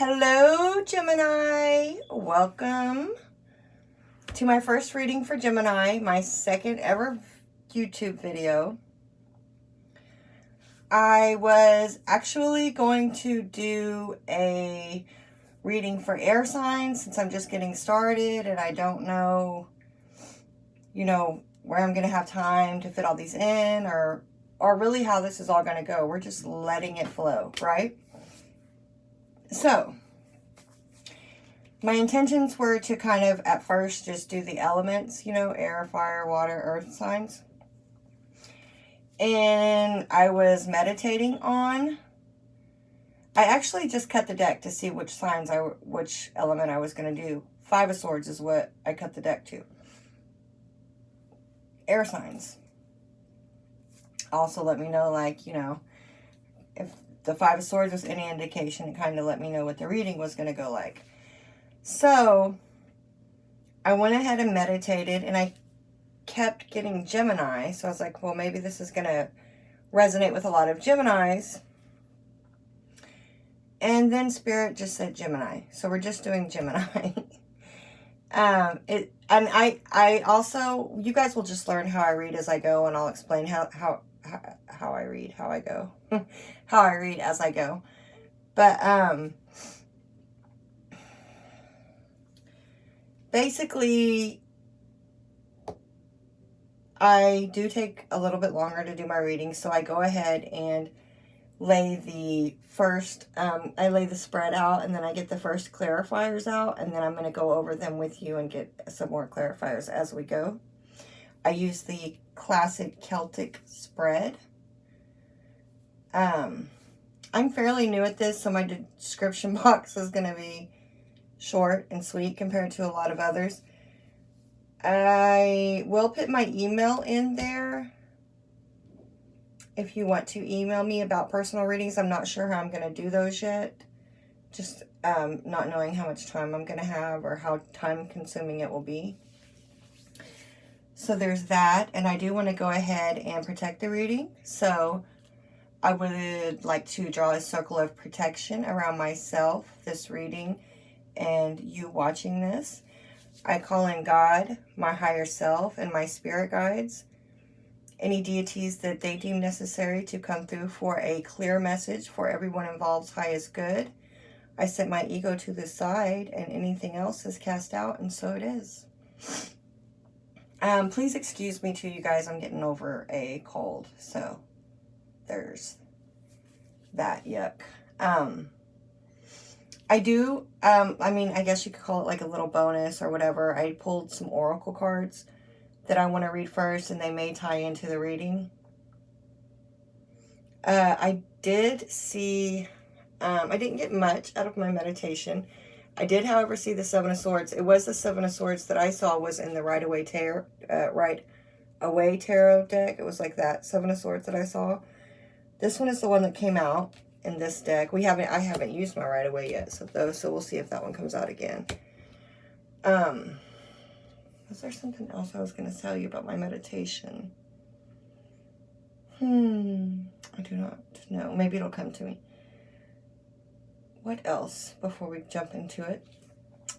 Hello, Gemini. Welcome to my first reading for Gemini, my second ever YouTube video. I was actually going to do a reading for air signs since I'm just getting started and I don't know, where I'm going to have time to fit all these in or really how this is all going to go. We're just letting it flow, right? So, my intentions were to kind of, at first, just do the elements, air, fire, water, earth signs. And I was meditating on, I actually just cut the deck to see which element I was going to do. 5 of Swords is what I cut the deck to. Air signs. Also let me know, if the 5 of Swords was any indication, it kind of let me know what the reading was going to go like. So, I went ahead and meditated, and I kept getting Gemini. So, I was like, well, maybe this is going to resonate with a lot of Geminis. And then Spirit just said Gemini. So, we're just doing Gemini. I also, you guys will just learn how I read as I go, and I'll explain how I read, how I go. How I read as I go. But, basically, I do take a little bit longer to do my readings, so I go ahead and lay the first, I lay the spread out, and then I get the first clarifiers out, and then I'm going to go over them with you and get some more clarifiers as we go. I use the classic Celtic spread. I'm fairly new at this, so my description box is going to be short and sweet compared to a lot of others. I will put my email in there if you want to email me about personal readings. I'm not sure how I'm going to do those yet. Just not knowing how much time I'm going to have or how time consuming it will be. So there's that. And I do want to go ahead and protect the reading. So I would like to draw a circle of protection around myself, this reading, and you watching this. I call in God, my higher self, and my spirit guides, any deities that they deem necessary to come through for a clear message for everyone involved's highest good. I set my ego to the side, and anything else is cast out, and so it is. Please excuse me too, you guys. I'm getting over a cold, so there's that. Yuck. I do, I guess you could call it like a little bonus or whatever. I pulled some oracle cards that I want to read first, and they may tie into the reading. I did see, I didn't get much out of my meditation. I did, however, see the 7 of Swords. It was the 7 of Swords that I saw was in the Right Away Tarot deck. It was like that 7 of Swords that I saw. This one is the one that came out in this deck. I haven't used my Right Away yet, so we'll see if that one comes out again. Was there something else I was going to tell you about my meditation? I do not know. Maybe it'll come to me. What else before we jump into it?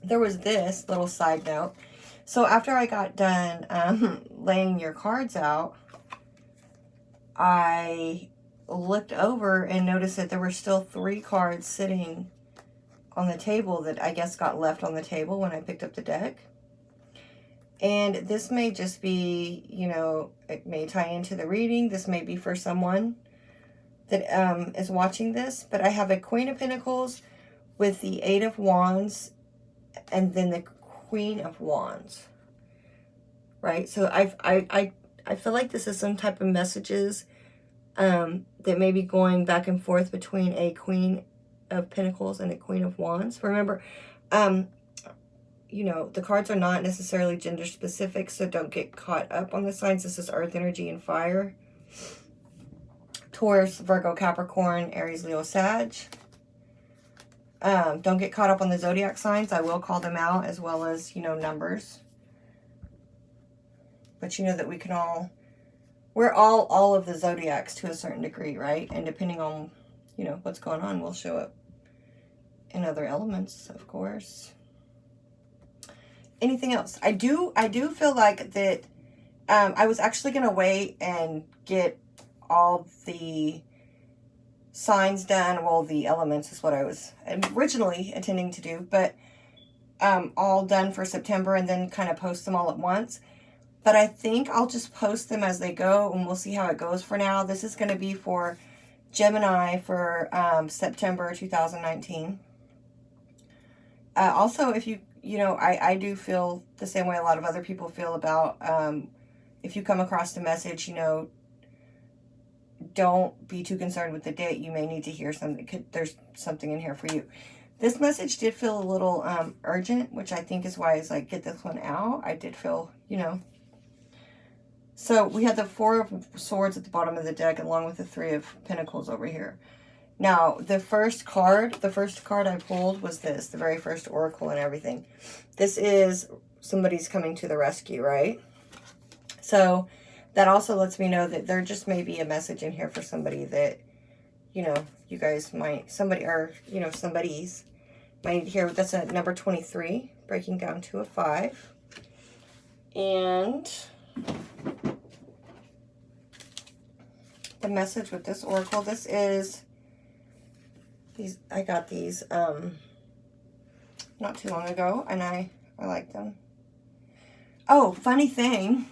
There was this little side note. So after I got done laying your cards out, I looked over and noticed that there were still 3 cards sitting on the table that I guess got left on the table when I picked up the deck. And this may just be, it may tie into the reading. This may be for someone that is watching this. But I have a Queen of Pentacles with the 8 of Wands and then the Queen of Wands. Right? So I feel like this is some type of messages that may be going back and forth between a Queen of Pentacles and a Queen of Wands. Remember, the cards are not necessarily gender specific, so don't get caught up on the signs. This is earth energy and fire. Taurus, Virgo, Capricorn, Aries, Leo, Sag. Don't get caught up on the zodiac signs. I will call them out, as well as, numbers. But you know that we're all of the zodiacs to a certain degree, right? And depending on, what's going on, we'll show up and other elements, of course. Anything else? I do feel like that I was actually going to wait and get all the signs done. Well, the elements is what I was originally intending to do, but all done for September and then kind of post them all at once. But I think I'll just post them as they go, and we'll see how it goes for now. This is going to be for Gemini for September 2019. Also, if you know, I do feel the same way a lot of other people feel about if you come across the message, you know, don't be too concerned with the date. You may need to hear something. There's something in here for you. This message did feel a little urgent, which I think is why it's like, get this one out. I did feel, you know. So we had the 4 of Swords at the bottom of the deck along with the 3 of Pentacles over here. Now, the first card I pulled was this, the very first oracle and everything. This is somebody's coming to the rescue, right? So that also lets me know that there just may be a message in here for somebody that, you know, you guys might, somebody, or, you know, somebody's might need to hear. That's at number 23, breaking down to a 5. And the message with this oracle, this is, these, I got these not too long ago, and I like them. Oh, funny thing,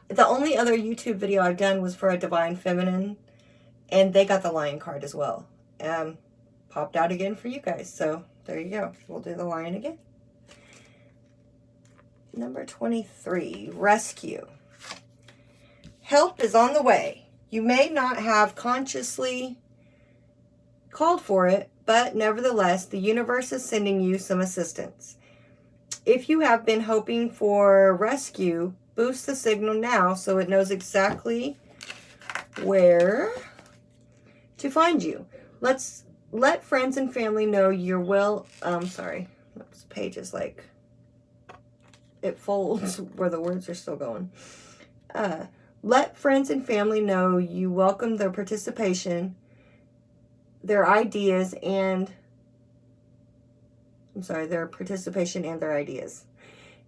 the only other YouTube video I've done was for a Divine Feminine, and they got the Lion card as well. Popped out again for you guys, so there you go. We'll do the Lion again. Number 23, rescue. Help is on the way. You may not have consciously called for it, but nevertheless, the universe is sending you some assistance. If you have been hoping for rescue, boost the signal now so it knows exactly where to find you. Let friends and family know you're well. Sorry, this page is like, it folds where the words are still going. Let friends and family know you welcome their participation, their ideas, and their participation and their ideas.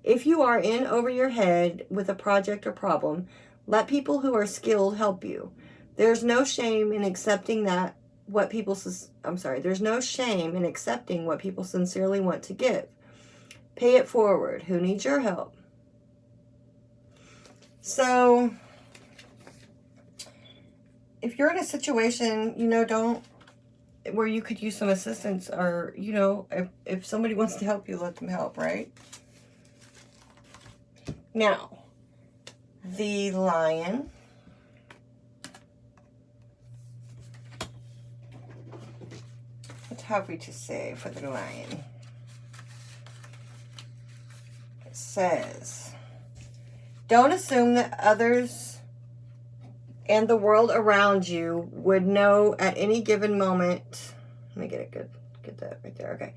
If you are in over your head with a project or problem, let people who are skilled help you. There's no shame in accepting that what people, there's no shame in accepting what people sincerely want to give. Pay it forward. Who needs your help? So, if you're in a situation, you know, where you could use some assistance, or, you know, if somebody wants to help you, let them help, right? Now, the Lion. What have we to say for the Lion? It says, don't assume that others and the world around you would know at any given moment. Let me get it good. Get that right there. Okay.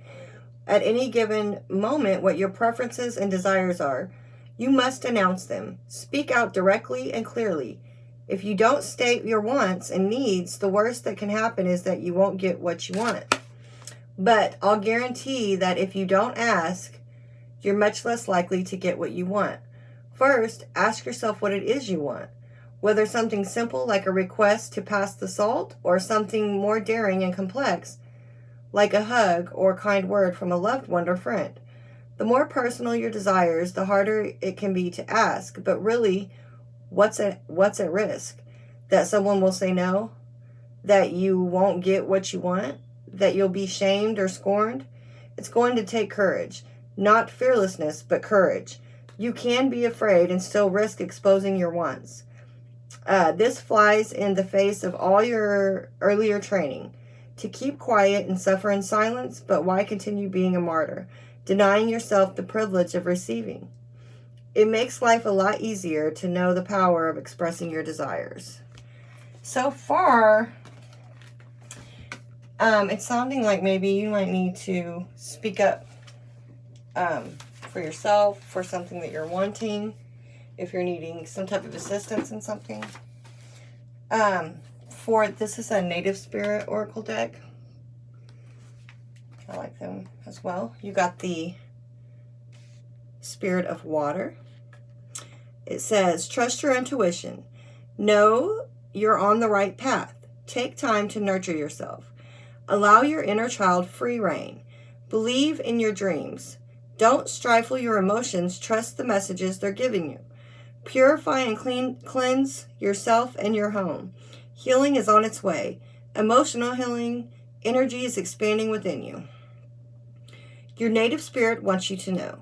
At any given moment, what your preferences and desires are. You must announce them. Speak out directly and clearly. If you don't state your wants and needs, the worst that can happen is that you won't get what you want. But I'll guarantee that if you don't ask, you're much less likely to get what you want. First, ask yourself what it is you want. Whether something simple like a request to pass the salt, or something more daring and complex like a hug or a kind word from a loved one or friend. The more personal your desires, the harder it can be to ask. But really, what's at risk? That someone will say no? That you won't get what you want? That you'll be shamed or scorned? It's going to take courage. Not fearlessness, but courage. You can be afraid and still risk exposing your wants. This flies in the face of all your earlier training. To keep quiet and suffer in silence, but why continue being a martyr, denying yourself the privilege of receiving? It makes life a lot easier to know the power of expressing your desires. So far, it's sounding like maybe you might need to speak up for yourself, for something that you're wanting, if you're needing some type of assistance in something. This is a Native Spirit Oracle deck. I like them as well. You got the Spirit of Water. It says, trust your intuition. Know you're on the right path. Take time to nurture yourself. Allow your inner child free rein. Believe in your dreams. Don't stifle your emotions. Trust the messages they're giving you. Purify and cleanse yourself and your home. Healing is on its way. Emotional healing, energy is expanding within you. Your native spirit wants you to know.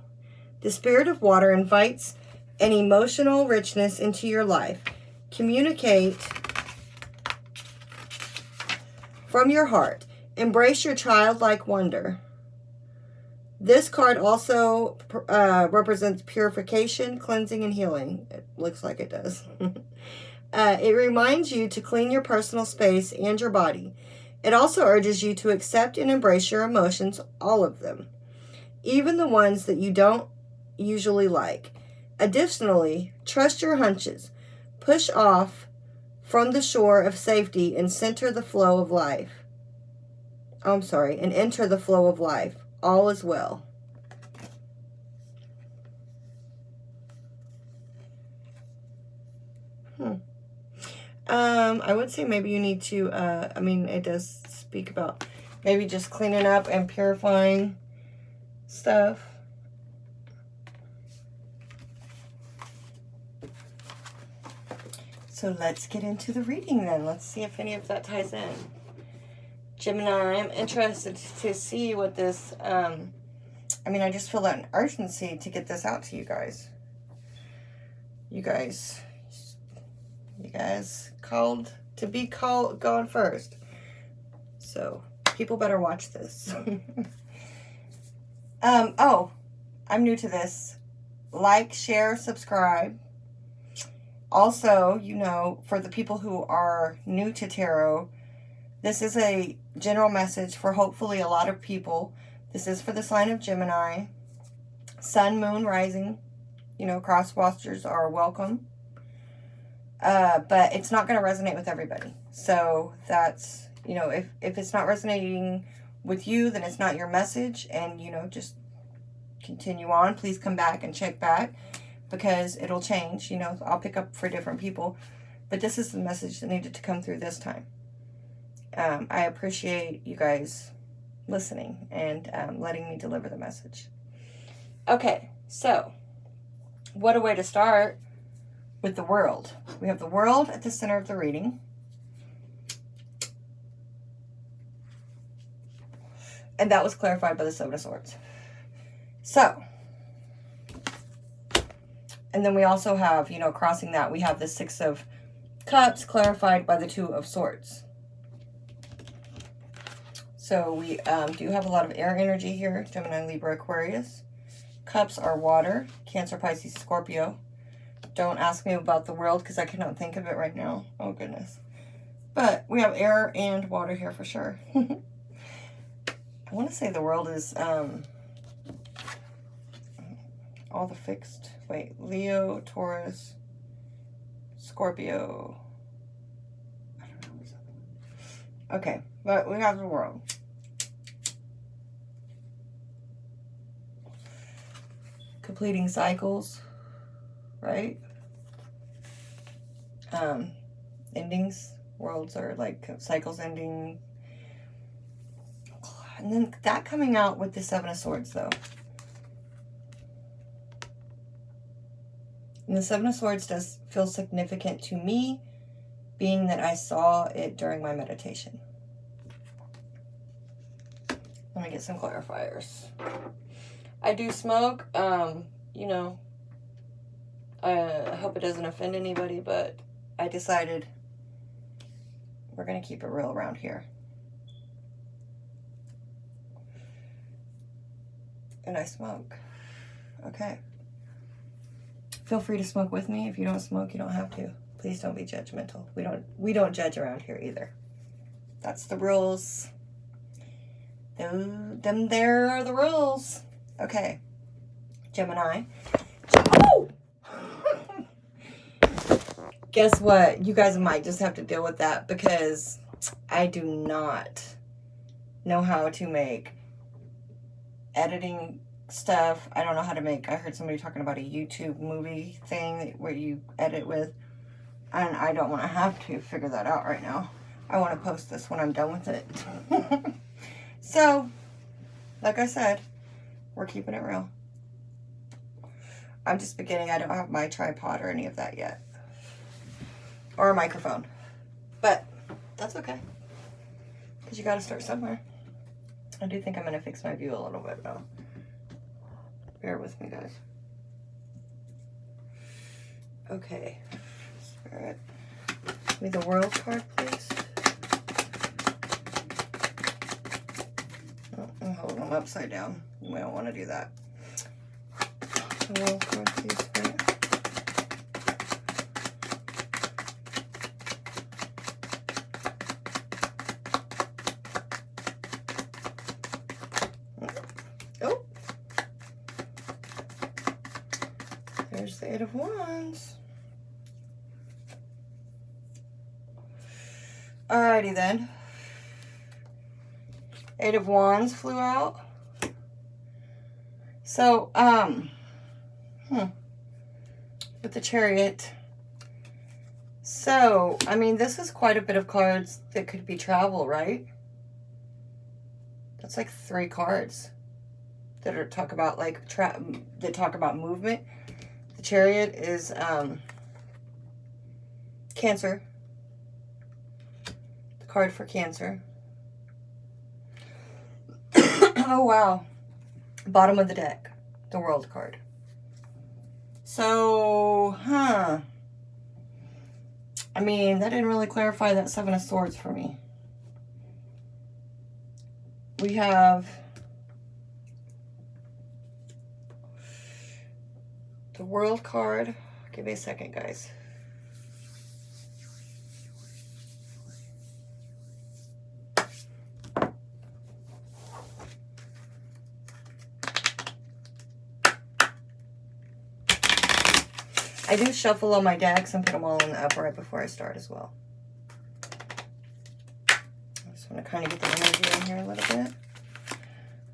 The Spirit of Water invites an emotional richness into your life. Communicate from your heart. Embrace your childlike wonder. This card also represents purification, cleansing, and healing. It looks like it does. It reminds you to clean your personal space and your body. It also urges you to accept and embrace your emotions, all of them, even the ones that you don't usually like. Additionally, trust your hunches. Push off from the shore of safety and center the flow of life. And enter the flow of life. All is well. I would say maybe you need to, it does speak about maybe just cleaning up and purifying stuff. So let's get into the reading then. Let's see if any of that ties in. Gemini, I'm interested to see what this, I just feel an urgency to get this out to you guys. You guys called to be gone first. So, people better watch this. I'm new to this. Like, share, subscribe. Also, for the people who are new to tarot, this is a general message for hopefully a lot of people. This is for the sign of Gemini. Sun, moon, rising. Cross watchers are welcome. But it's not going to resonate with everybody. So that's, if it's not resonating with you, then it's not your message. And, just continue on. Please come back and check back because it'll change. I'll pick up for different people. But this is the message that needed to come through this time. I appreciate you guys listening and letting me deliver the message. Okay, so what a way to start with the World. We have the World at the center of the reading. And that was clarified by the Seven of Swords. So, and then we also have, crossing that, we have the Six of Cups clarified by the Two of Swords. So we do have a lot of air energy here. Gemini, Libra, Aquarius. Cups are water. Cancer, Pisces, Scorpio. Don't ask me about the World because I cannot think of it right now. Oh, goodness. But we have air and water here for sure. I want to say the World is all the fixed. Wait, Leo, Taurus, Scorpio. I don't know what's that. Okay, but we have the World. Completing cycles, right? Endings. Worlds are like cycles ending. And then that coming out with the Seven of Swords, though. And the Seven of Swords does feel significant to me, being that I saw it during my meditation. Let me get some clarifiers. I do smoke, I hope it doesn't offend anybody, but I decided we're going to keep it real around here. And I smoke. Okay. Feel free to smoke with me. If you don't smoke, you don't have to. Please don't be judgmental. We don't judge around here either. That's the rules. Them there are the rules. Okay. Gemini. Oh! Guess what? You guys might just have to deal with that because I do not know how to make editing stuff. I don't know how to make, I heard somebody talking about a YouTube movie thing where you edit with, and I don't want to have to figure that out right now. I want to post this when I'm done with it. So, like I said, we're keeping it real. I'm just beginning. I don't have my tripod or any of that yet. Or a microphone. But that's okay. Because you got to start somewhere. I do think I'm going to fix my view a little bit, though. Bear with me, guys. Okay. Spirit. Give me the world card, please. Oh, I'm holding them upside down. We don't want to do that. The world card, please, Spirit. Oh. There's the Eight of Wands. Alrighty then. Eight of Wands flew out. So, with the Chariot. So, I mean, this is quite a bit of cards that could be travel, right? That's like 3 cards that are talk about like that talk about movement. The Chariot is Cancer. The card for Cancer. Oh wow. Bottom of the deck, the World card. So, I mean, that didn't really clarify that Seven of Swords for me. We have the World card. Give me a second, guys. I do shuffle all my decks and put them all in the upright before I start as well. I just want to kind of get the energy in here a little bit.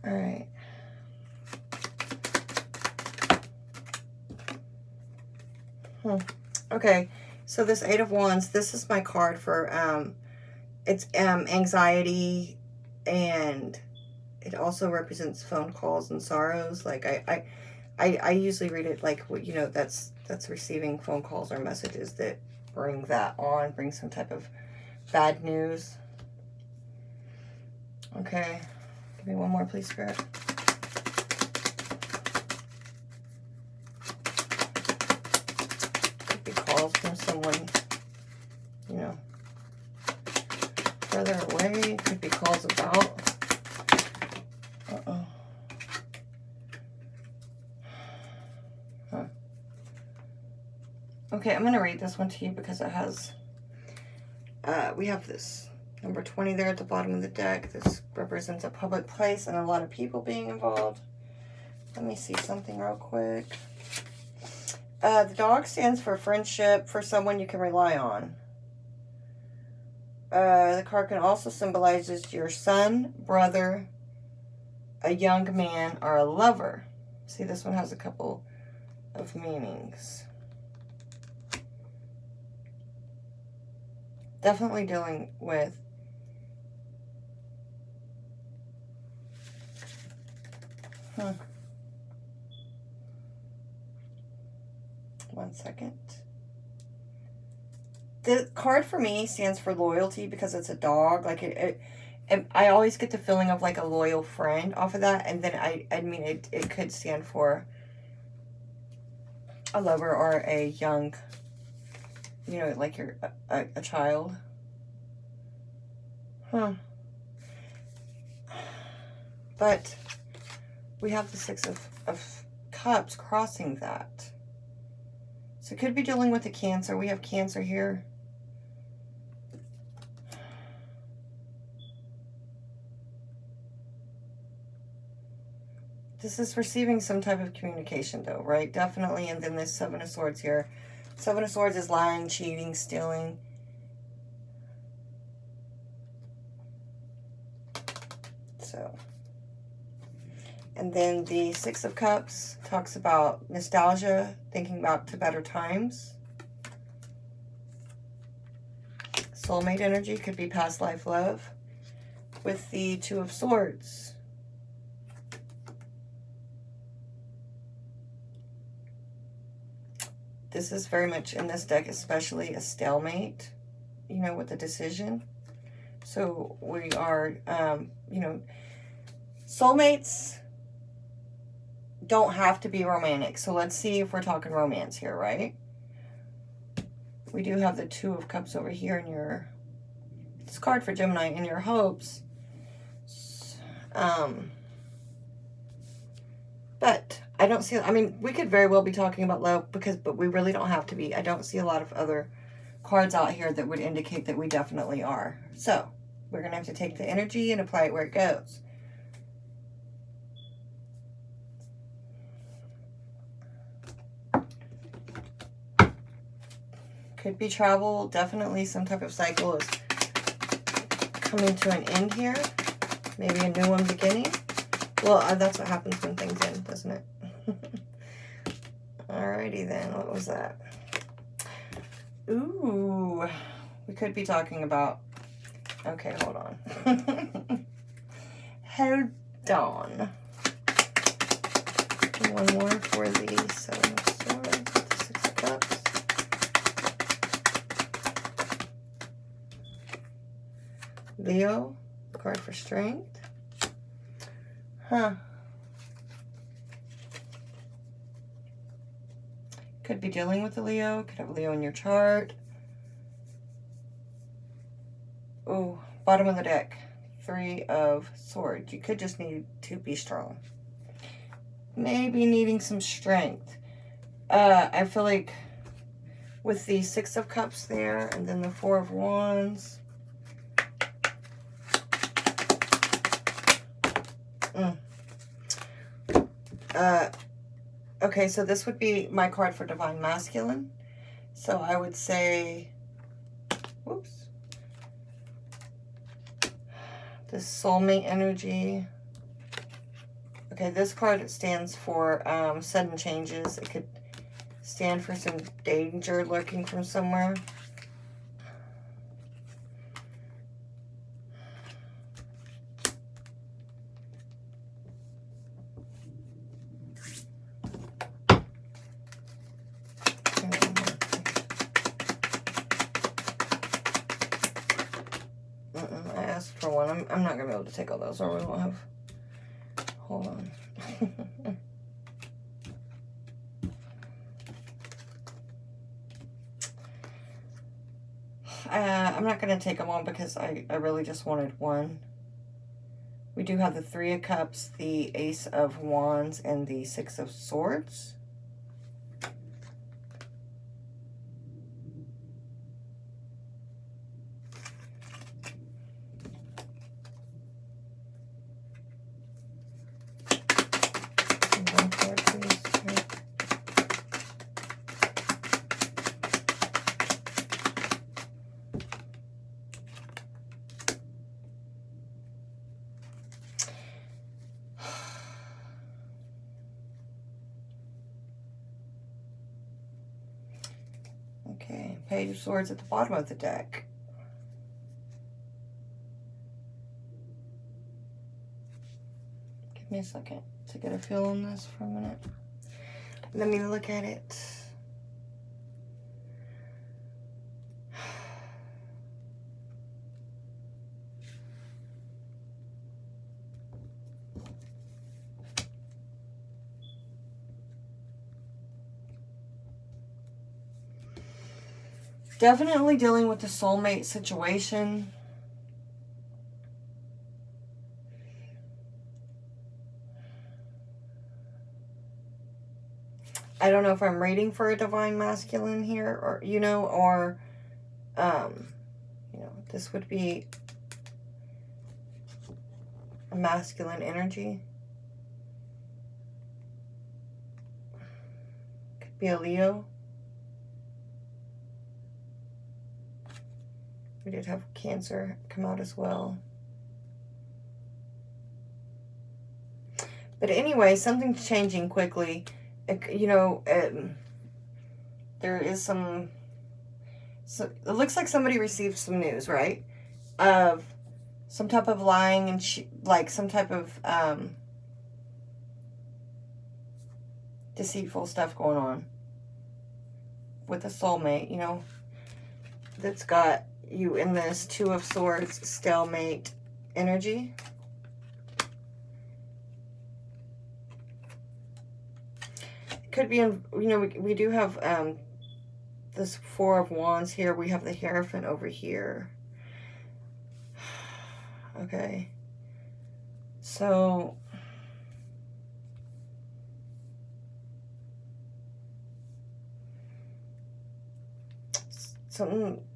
All right. Okay, so this Eight of Wands, this is my card for, it's anxiety, and it also represents phone calls and sorrows. Like, I usually read it like, you know, that's receiving phone calls or messages that bring that on, bring some type of bad news. Okay, give me one more, please, Spirit. Could be calls from someone, you know, further away. Could be calls about. Okay, I'm going to read this one to you because it has, we have this number 20 there at the bottom of the deck. This represents a public place and a lot of people being involved. Let me see something real quick. The dog stands for friendship, for someone you can rely on. The card can also symbolize your son, brother, a young man, or a lover. See, this one has a couple of meanings. Definitely dealing with one second. The card for me stands for loyalty because it's a dog. Like I always get the feeling of like a loyal friend off of that. And then I mean, it could stand for a lover or a young, you know, like you're a child. But we have the Six of Cups crossing that. So it could be dealing with the Cancer. We have Cancer here. This is receiving some type of communication though, right? Definitely. And then this Seven of Swords here. Seven of Swords is lying, cheating, stealing. So, And then the Six of Cups talks about nostalgia, thinking back to better times. Soulmate energy could be past life love. With the Two of Swords, this is very much in this deck, especially a stalemate, you know, with a decision. So we are, you know, soulmates don't have to be romantic. So let's see if we're talking romance here, right? We do have the Two of Cups over here in your, this card for Gemini, in your hopes. But I don't see, I mean, we could very well be talking about love but we really don't have to be. I don't see a lot of other cards out here that would indicate that we definitely are. So we're going to have to take the energy and apply it where it goes. Could be travel. Definitely some type of cycle is coming to an end here. Maybe a new one beginning. Well, that's what happens when things end, doesn't it? Alrighty then. What was that? Ooh. We could be talking about... Okay, hold on. Hold on. One more for the Seven of Swords, the Six of Cups. Leo, card for strength. Huh. Could be dealing with a Leo. Could have a Leo in your chart. Oh, bottom of the deck. Three of Swords. You could just need to be strong. Maybe needing some strength. I feel like with the Six of Cups there and then the Four of Wands. Okay, so this would be my card for Divine Masculine. So I would say, whoops, this soulmate energy. Okay, this card stands for sudden changes. It could stand for some danger lurking from somewhere. I asked for one. I'm not going to be able to take all those, or we won't have... Hold on. I'm not going to take them all because I really just wanted one. We do have the Three of Cups, the Ace of Wands, and the Six of Swords. Okay, Page of Swords at the bottom of the deck. Give me a second to get a feel on this for a minute. Let me look at it. Definitely dealing with the soulmate situation. I don't know if I'm reading for a Divine Masculine here, or, you know, or, you know, this would be a masculine energy. Could be a Leo. We did have Cancer come out as well. But anyway, something's changing quickly. You know, there is some... So it looks like somebody received some news, right? Of some type of lying and like some type of deceitful stuff going on with a soulmate, you know, that's got you in this Two of Swords stalemate energy. It could be in, you know, we do have this Four of Wands here. We have the Hierophant over here. Okay. So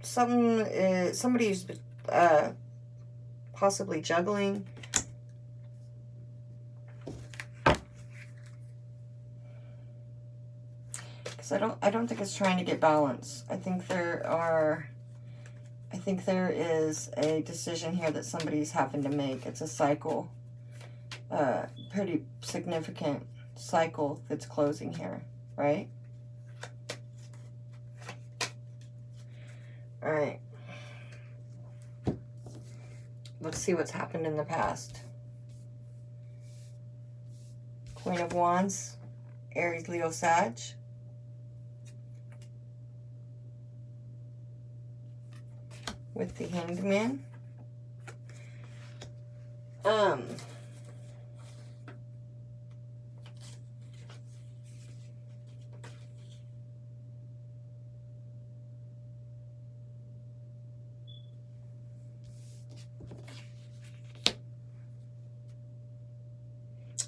somebody's possibly juggling. Because I don't think it's trying to get balance. I think there is a decision here that somebody's having to make. It's a cycle, pretty significant cycle that's closing here, right? All right. Let's see what's happened in the past. Queen of Wands, Aries, Leo, Sag. With the Hanged Man.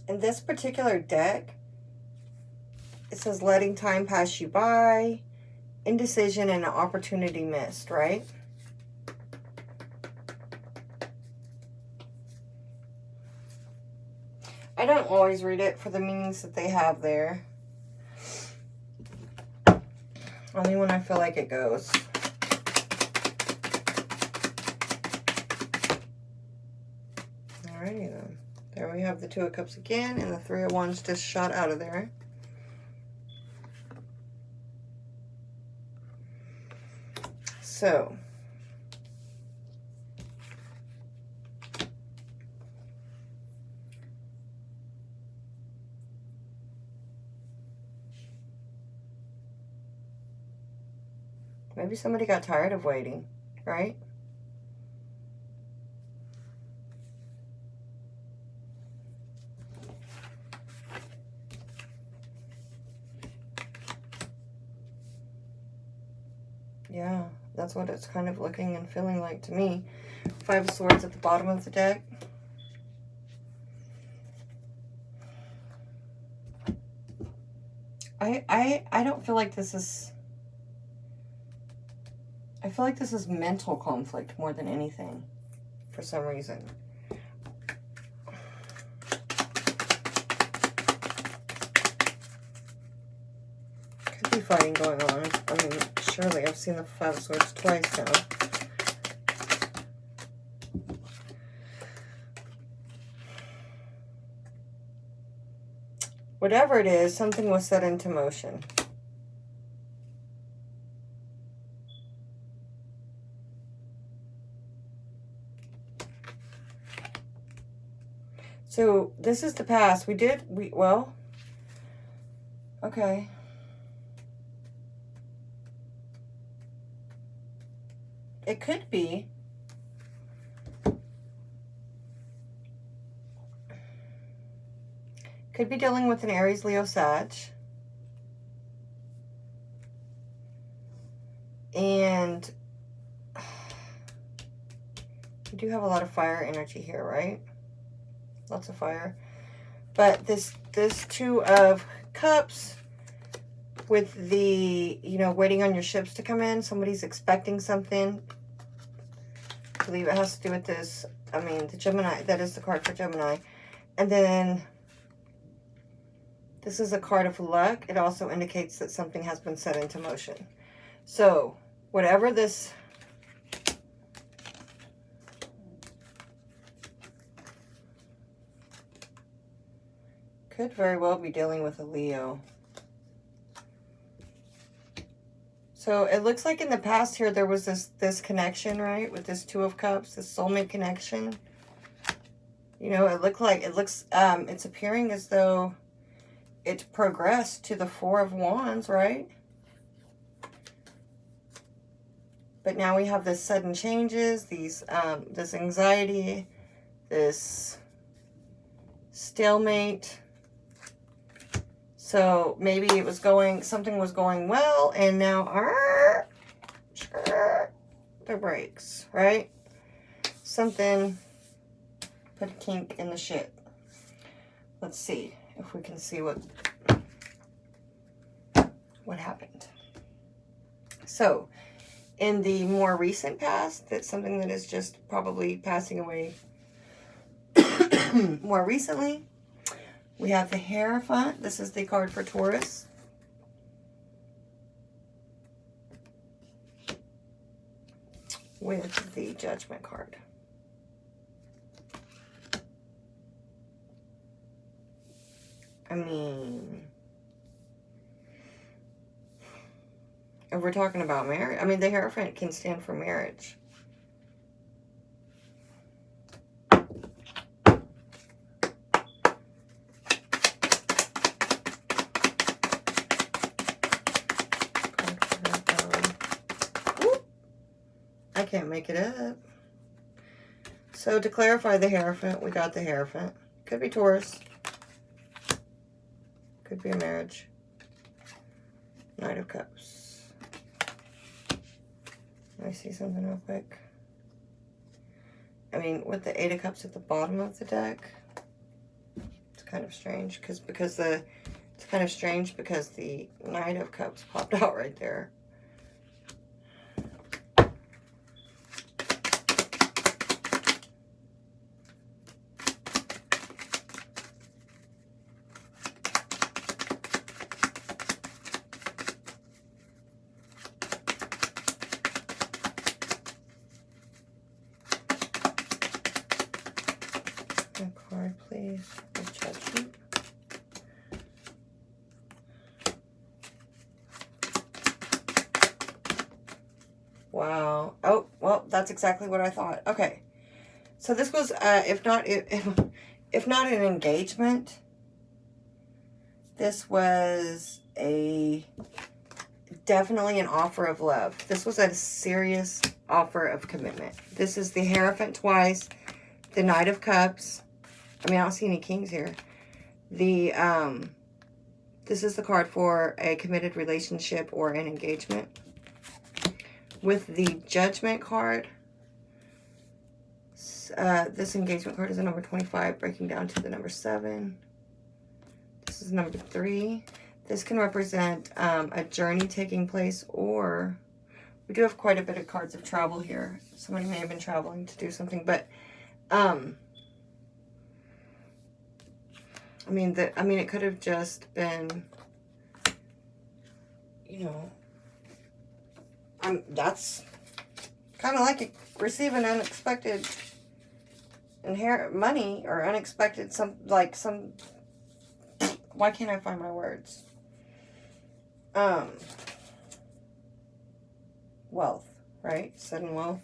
In this particular deck, it says letting time pass you by, indecision, and an opportunity missed, right? I don't always read it for the meanings that they have there. Only when I feel like it goes. Alrighty then. There we have the Two of Cups again, and the Three of Wands just shot out of there. So, maybe somebody got tired of waiting, right? Yeah, that's what it's kind of looking and feeling like to me. Five of Swords at the bottom of the deck. I don't feel like this is... I feel like this is mental conflict more than anything, for some reason. Could be fighting going on. I mean, surely I've seen the Five of Swords twice now. Whatever it is, something was set into motion. So this is the past. Well, okay. It could be. Could be dealing with an Aries, Leo, Sag. And we do have a lot of fire energy here, right? Lots of fire. But this Two of Cups with the, you know, waiting on your ships to come in. Somebody's expecting something. I believe it has to do with this. I mean, the Gemini. That is the card for Gemini. And then this is a card of luck. It also indicates that something has been set into motion. So, whatever this... Could very well be dealing with a Leo. So it looks like in the past here there was this connection, right? With this Two of Cups, this soulmate connection. You know, it's appearing as though it progressed to the Four of Wands, right? But now we have this sudden changes, these this anxiety, this stalemate. So maybe it was something was going well, and now the brakes, right? Something put a kink in the shit. Let's see if we can see what happened. So, in the more recent past, that's something that is just probably passing away more recently. We have the Hierophant. This is the card for Taurus. With the Judgment card. I mean, if we're talking about marriage, I mean, the Hierophant can stand for marriage. I can't make it up. So to clarify the Hierophant, we got the Hierophant. Could be Taurus. Could be a marriage. Knight of Cups. Let me see something real quick. I mean, with the Eight of Cups at the bottom of the deck, it's kind of strange because the Knight of Cups popped out right there. A card, please. The Judgment. Wow. Oh, well, that's exactly what I thought. Okay. So this was, if not an engagement, this was definitely an offer of love. This was a serious offer of commitment. This is the Hierophant twice, the Knight of Cups. I mean, I don't see any kings here. This is the card for a committed relationship or an engagement. With the Judgment card, this engagement card is a number 25, breaking down to the number 7. This is number 3. This can represent a journey taking place, or we do have quite a bit of cards of travel here. Somebody may have been traveling to do something, but I mean, it could have just been, you know, that's kind of like receiving unexpected inherent money or unexpected why can't I find my words? Wealth, right? Sudden wealth.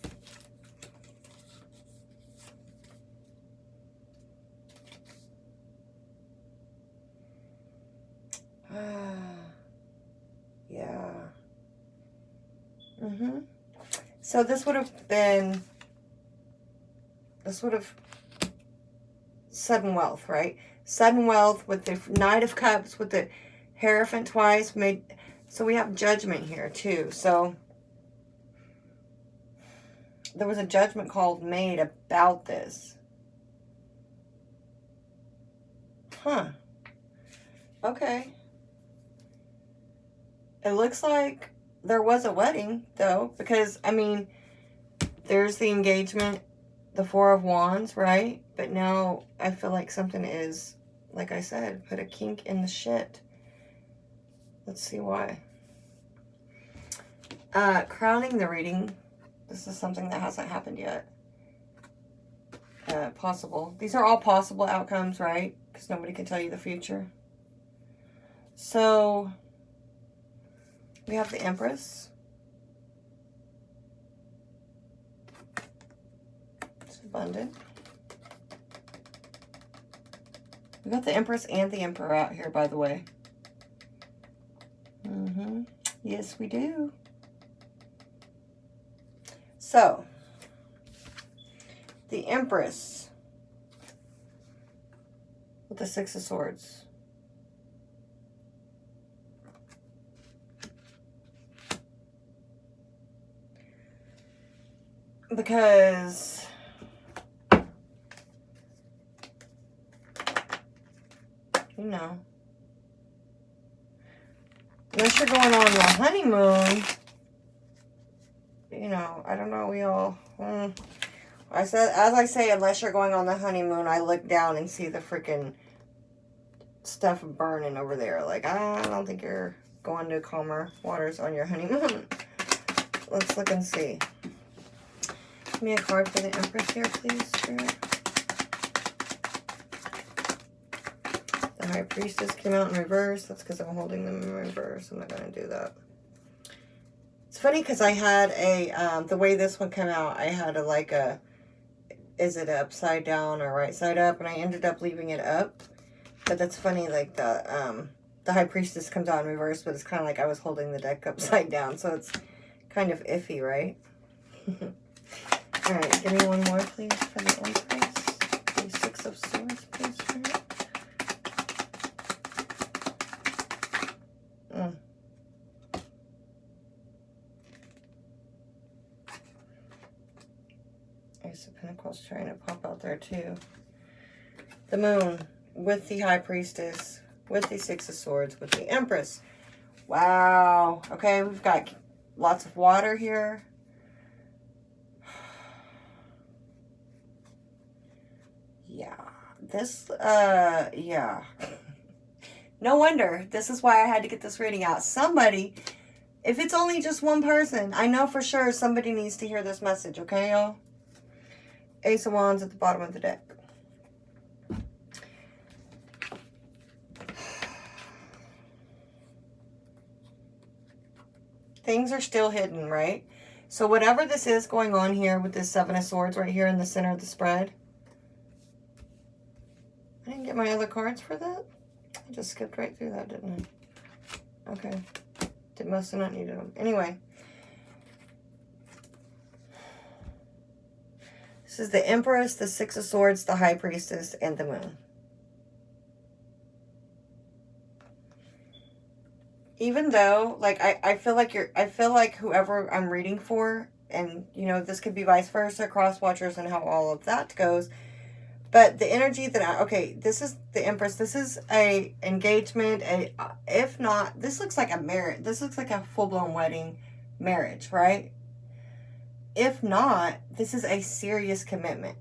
Yeah. So this would have sudden wealth, right? Sudden wealth with the Knight of Cups, with the Hierophant twice made. So we have Judgment here too. So there was a judgment call made about this. Huh. Okay. It looks like there was a wedding, though, because, I mean, there's the engagement, the Four of Wands, right? But now I feel like something is, like I said, put a kink in the shit. Let's see why. Crowning the reading. This is something that hasn't happened yet. Possible. These are all possible outcomes, right? because nobody can tell you the future. So we have the Empress. It's abundant. We got the Empress and the Emperor out here, by the way. Yes, we do. So, the Empress with the Six of Swords. Because you know, unless you're going on the honeymoon, you know, I don't know, we all, as I say, unless you're going on the honeymoon, I look down and see the freaking stuff burning over there. Like, I don't think you're going to calmer waters on your honeymoon. Let's look and see. Give me a card for the Empress here, please, Spirit. The High Priestess came out in reverse. That's because I'm holding them in reverse. I'm not going to do that. It's funny because I had a, the way this one came out, I had a, like a, is it upside down or right side up? And I ended up leaving it up. But that's funny, like the High Priestess comes out in reverse, but it's kind of like I was holding the deck upside down. So it's kind of iffy, right? All right, give me one more, please, for the Empress. The Six of Swords, please, Spirit. Ace of Pentacles trying to pop out there, too. The Moon with the High Priestess, with the Six of Swords, with the Empress. Wow. Okay, we've got lots of water here. Yeah, this, yeah. No wonder. This is why I had to get this reading out. Somebody, if it's only just one person, I know for sure somebody needs to hear this message, okay, y'all? Ace of Wands at the bottom of the deck. Things are still hidden, right? So whatever this is going on here with this Seven of Swords right here in the center of the spread, I didn't get my other cards for that. I just skipped right through that, didn't I? Okay. Must have not needed them. Anyway. This is the Empress, the Six of Swords, the High Priestess, and the Moon. Even though, like, I feel like whoever I'm reading for, and, you know, this could be vice versa, cross watchers and how all of that goes. But the energy that okay, this is the Empress. This is a engagement. If not, this looks like a marriage. This looks like a full-blown wedding marriage, right? If not, this is a serious commitment.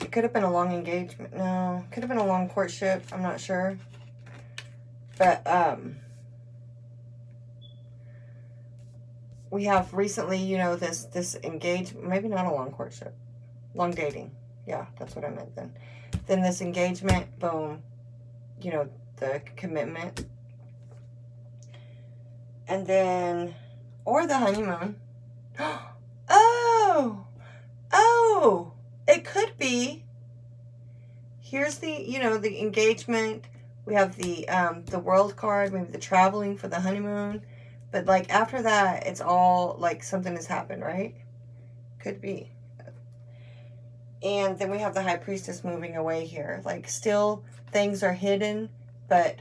It could have been a long engagement. No, could have been a long courtship. I'm not sure. But, we have recently, you know, this engagement, maybe not a long courtship, long dating. Yeah, that's what I meant then. Then this engagement, boom, you know, the commitment. And then, or the honeymoon. Oh, it could be. Here's the, you know, the engagement. We have the world card, maybe the traveling for the honeymoon. But, like, after that, it's all, like, something has happened, right? Could be. And then we have the High Priestess moving away here. Like, still, things are hidden, but,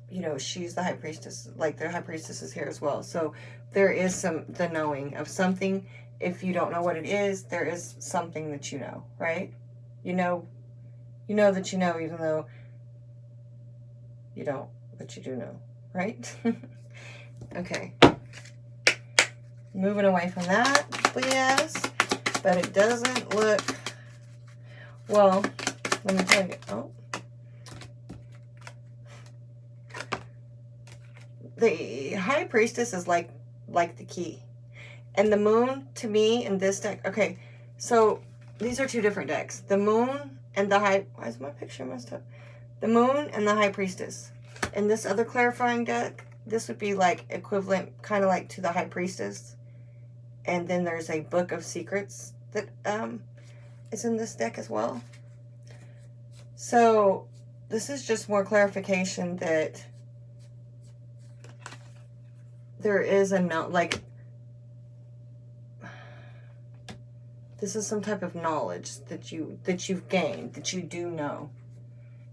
you know, she's the High Priestess. Like, the High Priestess is here as well. So, there is the knowing of something. If you don't know what it is, there is something that you know, right? You know that you know, even though you don't, but you do know, right? Okay, moving away from that, yes, but it doesn't look, well, let me tell you, oh, the High Priestess is like the key, And the moon, to me, in this deck, okay, so these are two different decks. The moon and the high, why is my picture messed up? The moon and the high priestess. In this other clarifying deck, this would be like equivalent, kind of like to the high priestess. And then there's a book of secrets that is in this deck as well. So this is just more clarification that there is a no, like, this is some type of knowledge that you've gained, that you do know,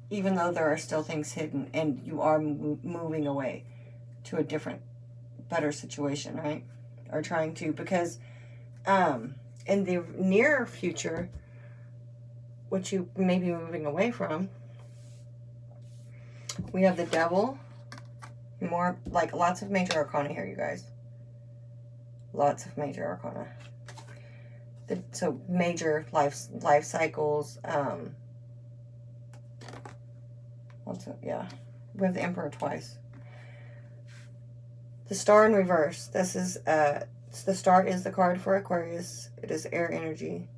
even though there are still things hidden, and you are moving away to a different, better situation, right? Or trying to, because in the near future, what you may be moving away from, we have the Devil. More, like, lots of major arcana here, you guys. Lots of major arcana. So major life cycles. Yeah, we have the Emperor twice. The Star in reverse. This is the Star is the card for Aquarius. It is air energy.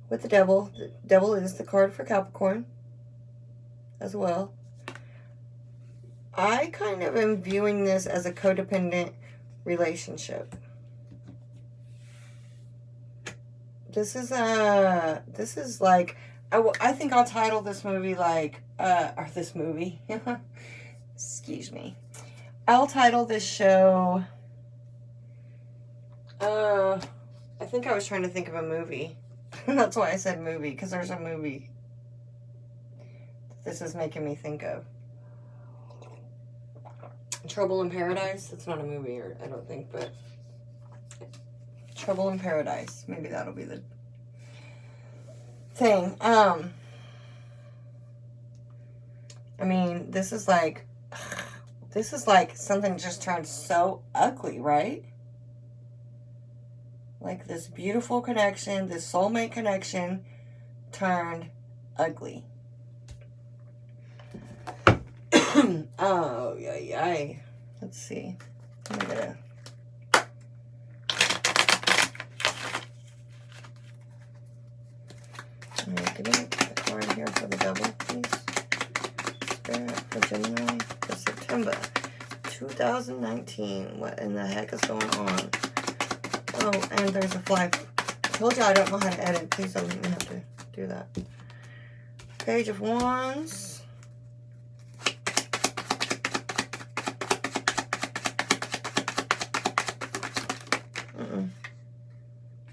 With the Devil is the card for Capricorn as well. I kind of am viewing this as a codependent relationship. This is like, I think I'll title this movie like, or this movie, excuse me. I'll title this show, I think I was trying to think of a movie. That's why I said movie, because there's a movie this is making me think of. Trouble in Paradise. It's not a movie, or I don't think, but Trouble in Paradise. Maybe that'll be the thing. I mean, this is like something just turned so ugly, right? Like this beautiful connection, this soulmate connection turned ugly. Oh, yeah. Let's see. Let me get a... Give me a card here for the Devil, please. Spirit for Gemini for September 2019. What in the heck is going on? Oh, and there's a fly. I told you I don't know how to edit. Please don't make me have to do that. Page of Wands.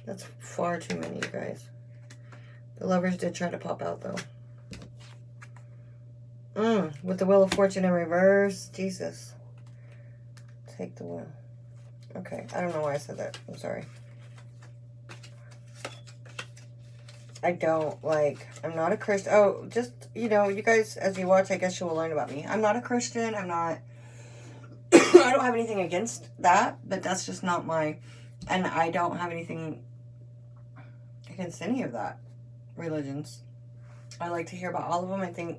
That's far too many, you guys. The Lovers did try to pop out, though. With the Wheel of Fortune in reverse. Jesus. Take the wheel. Okay, I don't know why I said that. I'm sorry. I'm not a Christian. Oh, just, you know, you guys, as you watch, I guess you will learn about me. I'm not a Christian. I'm not, I don't have anything against that, but that's just not my, and I don't have anything against any of that religions. I like to hear about all of them. I think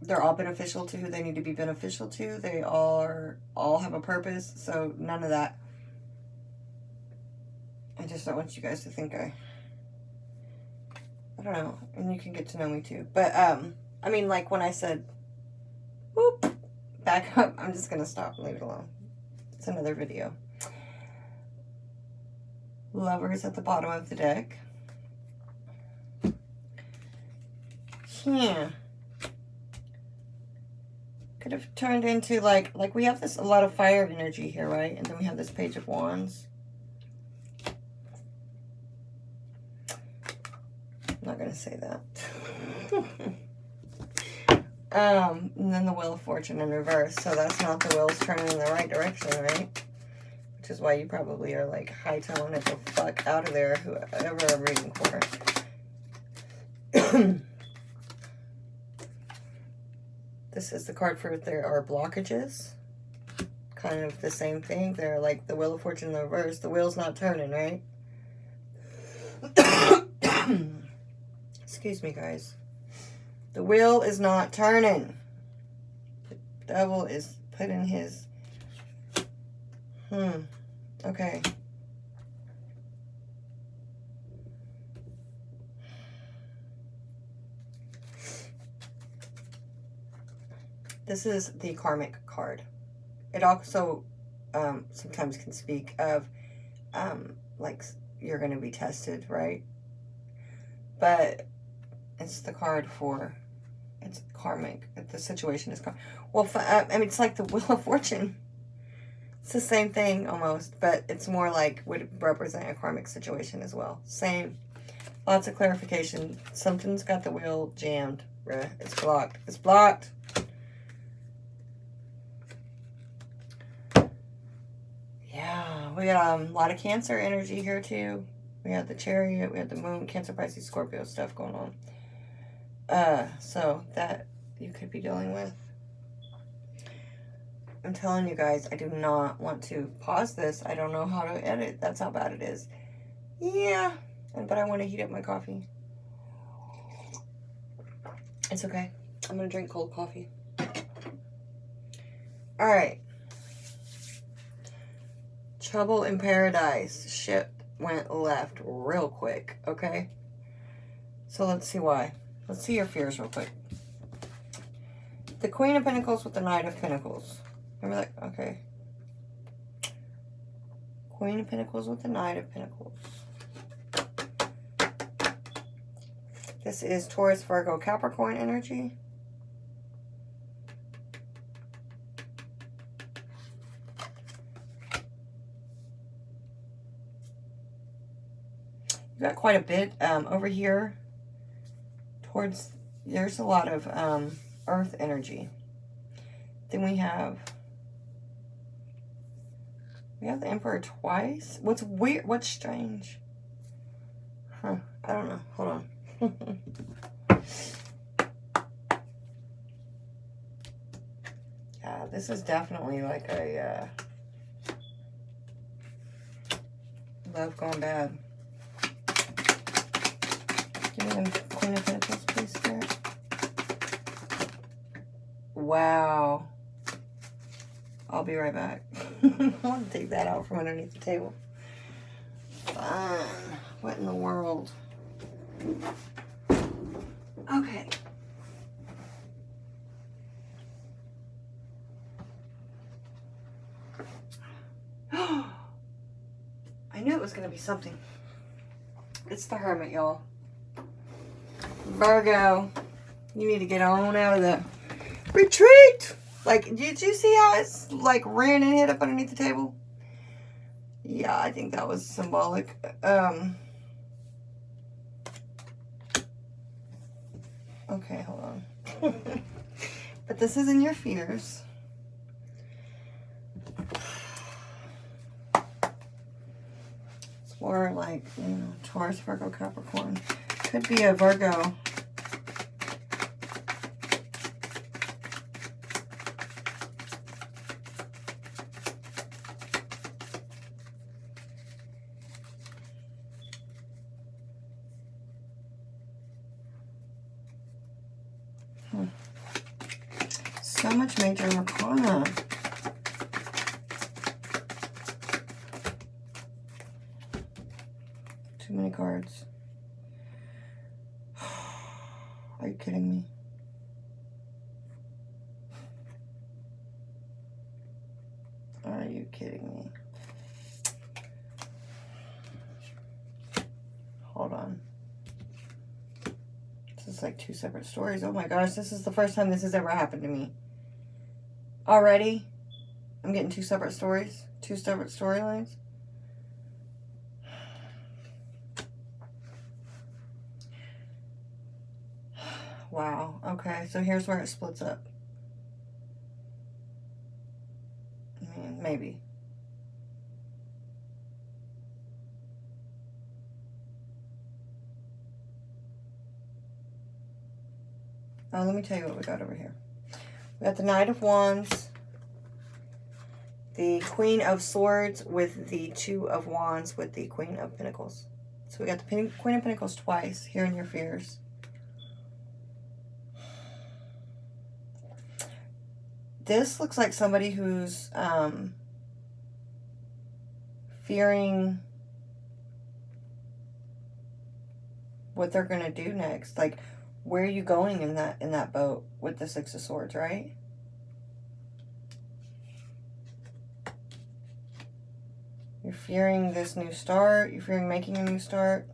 they're all beneficial to who they need to be beneficial to. They all have a purpose, so none of that. I just don't want you guys to think I don't know, and you can get to know me too. But, I mean, like when I said, whoop, back up, I'm just going to stop and leave it alone. It's another video. Lovers at the bottom of the deck. Yeah. Could have turned into like we have this, a lot of fire energy here, right? And then we have this Page of Wands. I'm not going to say that. And then the Wheel of Fortune in reverse. So that's not the wheels turning in the right direction, right? Which is why you probably are like hightailing it the fuck out of there, whoever I'm reading for. This is the card for there are blockages. Kind of the same thing. They're like the Wheel of Fortune in the reverse. The wheel's not turning, right? Excuse me, guys. The wheel is not turning. The Devil is putting his Okay. This is the karmic card. It also sometimes can speak of like you're going to be tested, right? But it's the card for, it's karmic. The situation is karmic. Well, I mean, it's like the Wheel of Fortune. It's the same thing almost, but it's more like would represent a karmic situation as well. Same. Lots of clarification. Something's got the wheel jammed. It's blocked. It's blocked. Yeah, we got a lot of Cancer energy here too. We had the Chariot, we had the Moon, Cancer, Pisces, Scorpio stuff going on. So that you could be dealing with. I'm telling you guys, I do not want to pause this. I don't know how to edit. That's how bad it is. Yeah, but I want to heat up my coffee. It's okay. I'm going to drink cold coffee. All right. Trouble in Paradise. Ship went left real quick, okay? So let's see why. Let's see your fears real quick. The Queen of Pentacles with the Knight of Pentacles. Remember that? Okay. Queen of Pentacles with the Knight of Pentacles. This is Taurus, Virgo, Capricorn energy. You've got quite a bit over here towards, there's a lot of earth energy. Then we have the Emperor twice. What's weird, what's strange? Huh, I don't know. Hold on. Yeah, this is definitely like a love gone bad. Give me them Queen of Pentacles, please, Spirit. Wow. I'll be right back. I want to take that out from underneath the table. Fun. What in the world? Okay. I knew it was going to be something. It's the Hermit, y'all. Virgo, you need to get on out of the retreat. Like, did you see how it's like ran and hit up underneath the table? Yeah, I think that was symbolic. Okay, hold on. But this is in your fears. It's more like, you know, Taurus, Virgo, Capricorn. Could be a Virgo. So much major arcana. Too many cards. Are you kidding me? Are you kidding me? Hold on. This is like two separate stories. Oh my gosh, this is the first time this has ever happened to me. Already? I'm getting two separate stories? Two separate storylines? Wow. Okay, so here's where it splits up. I mean, maybe. Let me tell you what we got over here. We got the Knight of Wands, the Queen of Swords with the Two of Wands with the Queen of Pentacles. So we got the Queen of Pentacles twice here in your fears. This looks like somebody who's fearing what they're going to do next. Like, where are you going in that boat with the Six of Swords, right? You're fearing this new start. You're fearing making a new start.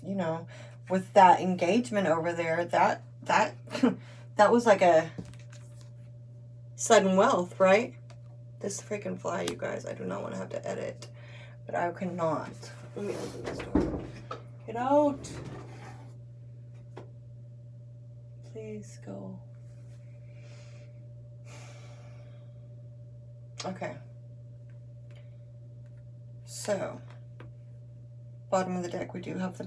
You know, with that engagement over there, that that was like a sudden wealth, right? This freaking fly, you guys. I do not want to have to edit, but I cannot. Let me open this door. Get out. Please go. Okay. So, bottom of the deck, we do have the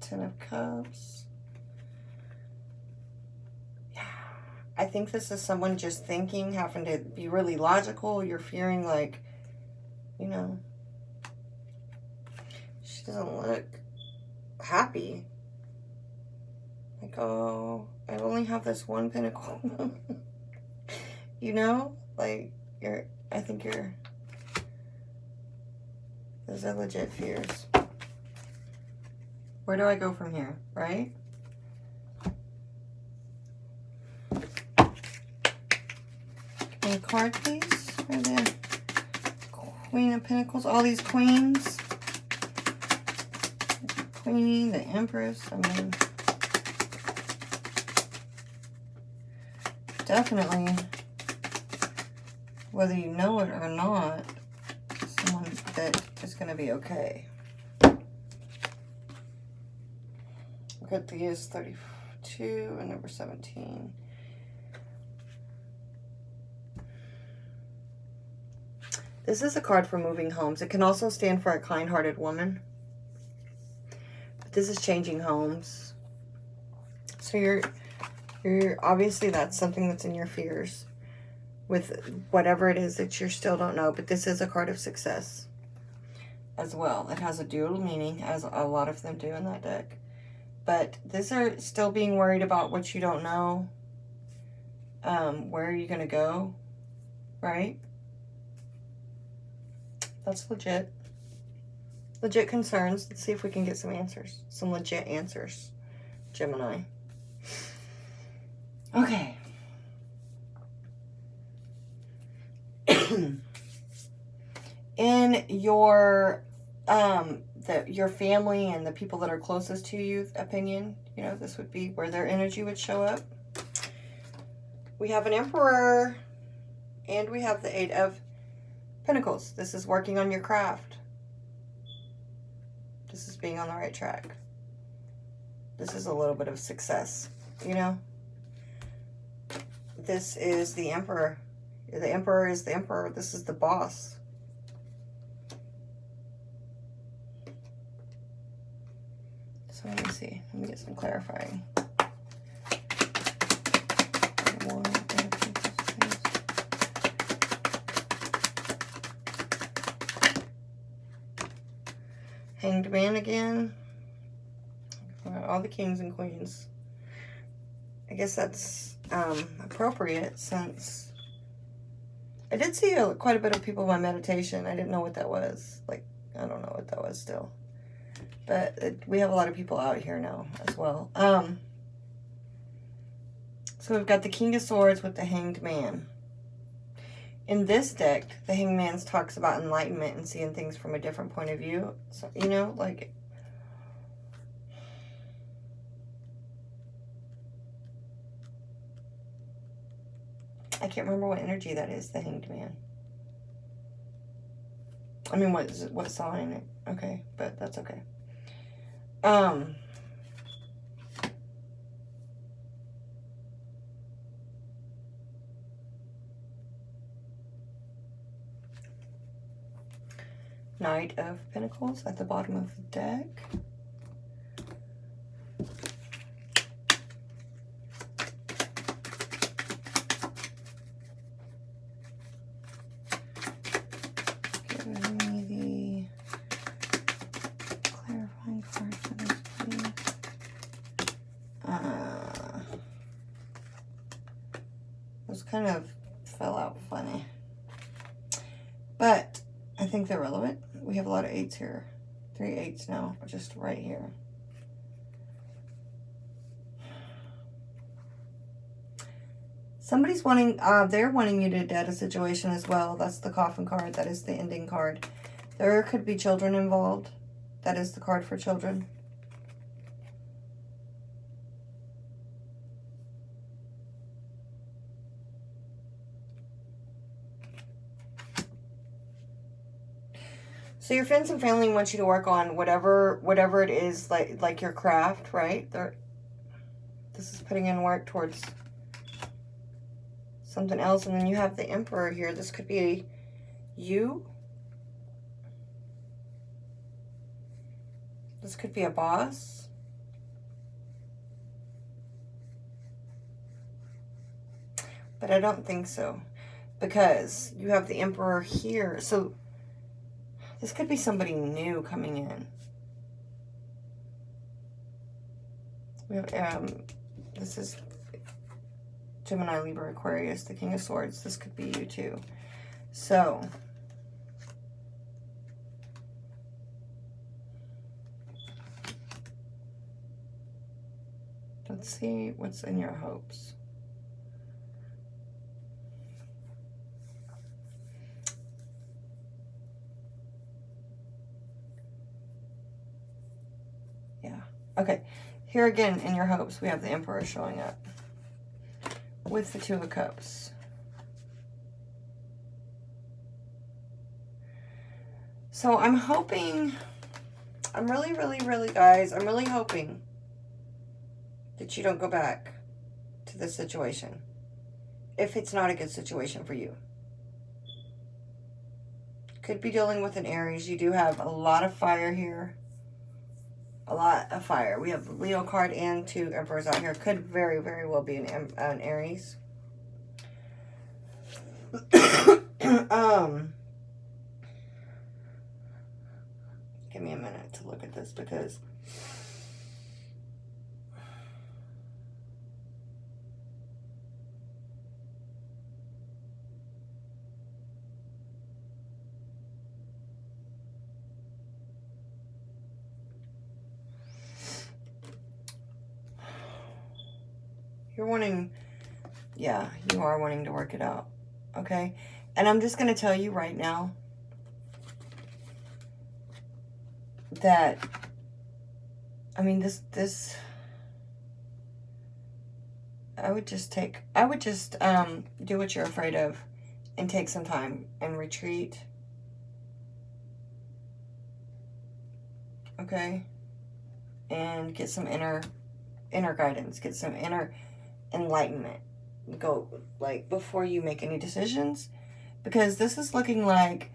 Ten of Cups. Yeah. I think this is someone just thinking, having to be really logical. You're fearing like, you know, she doesn't look happy. Like, oh, I only have this one pentacle. You know, like, I think those are legit fears. Where do I go from here, right? Give me a card, please, for the Queen of Pentacles. All these queens. The Queen, the Empress, I mean... Definitely, whether you know it or not, someone that is going to be okay. Look at these, 32 and number 17. This is a card for moving homes. It can also stand for a kind-hearted woman. But this is changing homes. So you're obviously, that's something that's in your fears with whatever it is that you still don't know. But this is a card of success as well. It has a dual meaning, as a lot of them do in that deck. But these are still being worried about what you don't know. Where are you going to go? Right? That's legit. Legit concerns. Let's see if we can get some answers. Some legit answers, Gemini. Okay. In your your family and the people that are closest to you opinion, you know, this would be where their energy would show up. We have an Emperor and we have the Eight of Pentacles. This is working on your craft. This is being on the right track. This is a little bit of success, you know. This is the Emperor. The Emperor is the Emperor. This is the boss. So let me see. Let me get some clarifying. Hanged Man again. All the kings and queens. I guess that's appropriate since I did see quite a bit of people in my meditation. I didn't know what that was. Like, I don't know what that was still. But we have a lot of people out here now as well. So we've got the King of Swords with the Hanged Man. In this deck, the Hanged Man talks about enlightenment and seeing things from a different point of view. So, you know, like... I can't remember what energy that is, the Hanged Man. I mean, what sign? Okay, but that's okay. Knight of Pentacles at the bottom of the deck. Giving me the clarifying card for this, please. kind of fell out funny. But I think they're relevant. We have a lot of 8s here. 3 8s now, just right here. Somebody's wanting, they're wanting you to dead a situation as well. That's the coffin card. That is the ending card. There could be children involved. That is the card for children. So your friends and family want you to work on whatever it is, like your craft, right? This is putting in work towards something else. And then you have the Emperor here. This could be you. This could be a boss. But I don't think so, because you have the Emperor here. So this could be somebody new coming in. We have, this is Gemini, Libra, Aquarius, the King of Swords. This could be you too. So let's see what's in your hopes. Yeah. Okay. Here again, in your hopes, we have the Emperor showing up with the 2 of Cups. So I'm hoping, I'm really, guys, I'm really hoping that you don't go back to this situation if it's not a good situation for you. Could be dealing with an Aries. You do have a lot of fire here. A lot of fire. We have the Leo card and 2 Emperors out here. Could very, well be an Aries. Give me a minute to look at this, because you're wanting, yeah, you are wanting to work it out, okay? And I'm just going to tell you right now that, I mean, this, I would just do what you're afraid of and take some time and retreat, okay? And get some inner guidance, get some inner enlightenment. Go, like, before you make any decisions, because this is looking like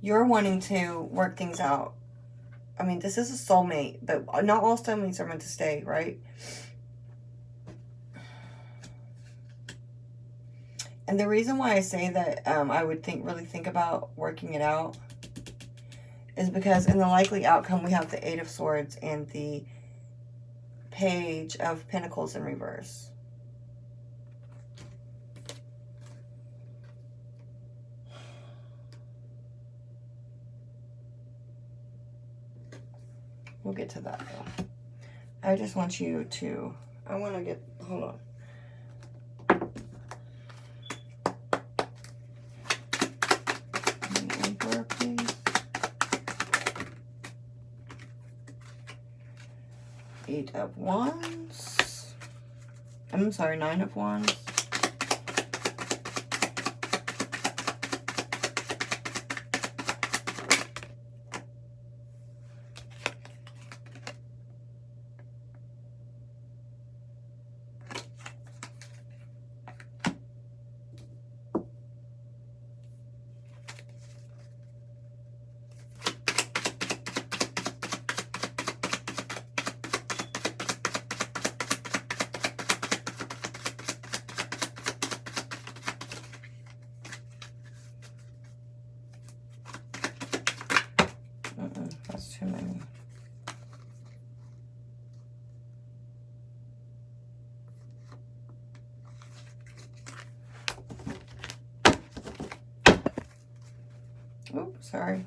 you're wanting to work things out. I mean, this is a soulmate, but not all soulmates are meant to stay, right? And the reason why I say that I would really think about working it out is because in the likely outcome, we have the 8 of Swords and the Page of Pentacles in reverse. We'll get to that though. I just want you to, I want to get, hold on. Emperor, please. 8 of Wands. I'm sorry, 9 of Wands. Oops, sorry.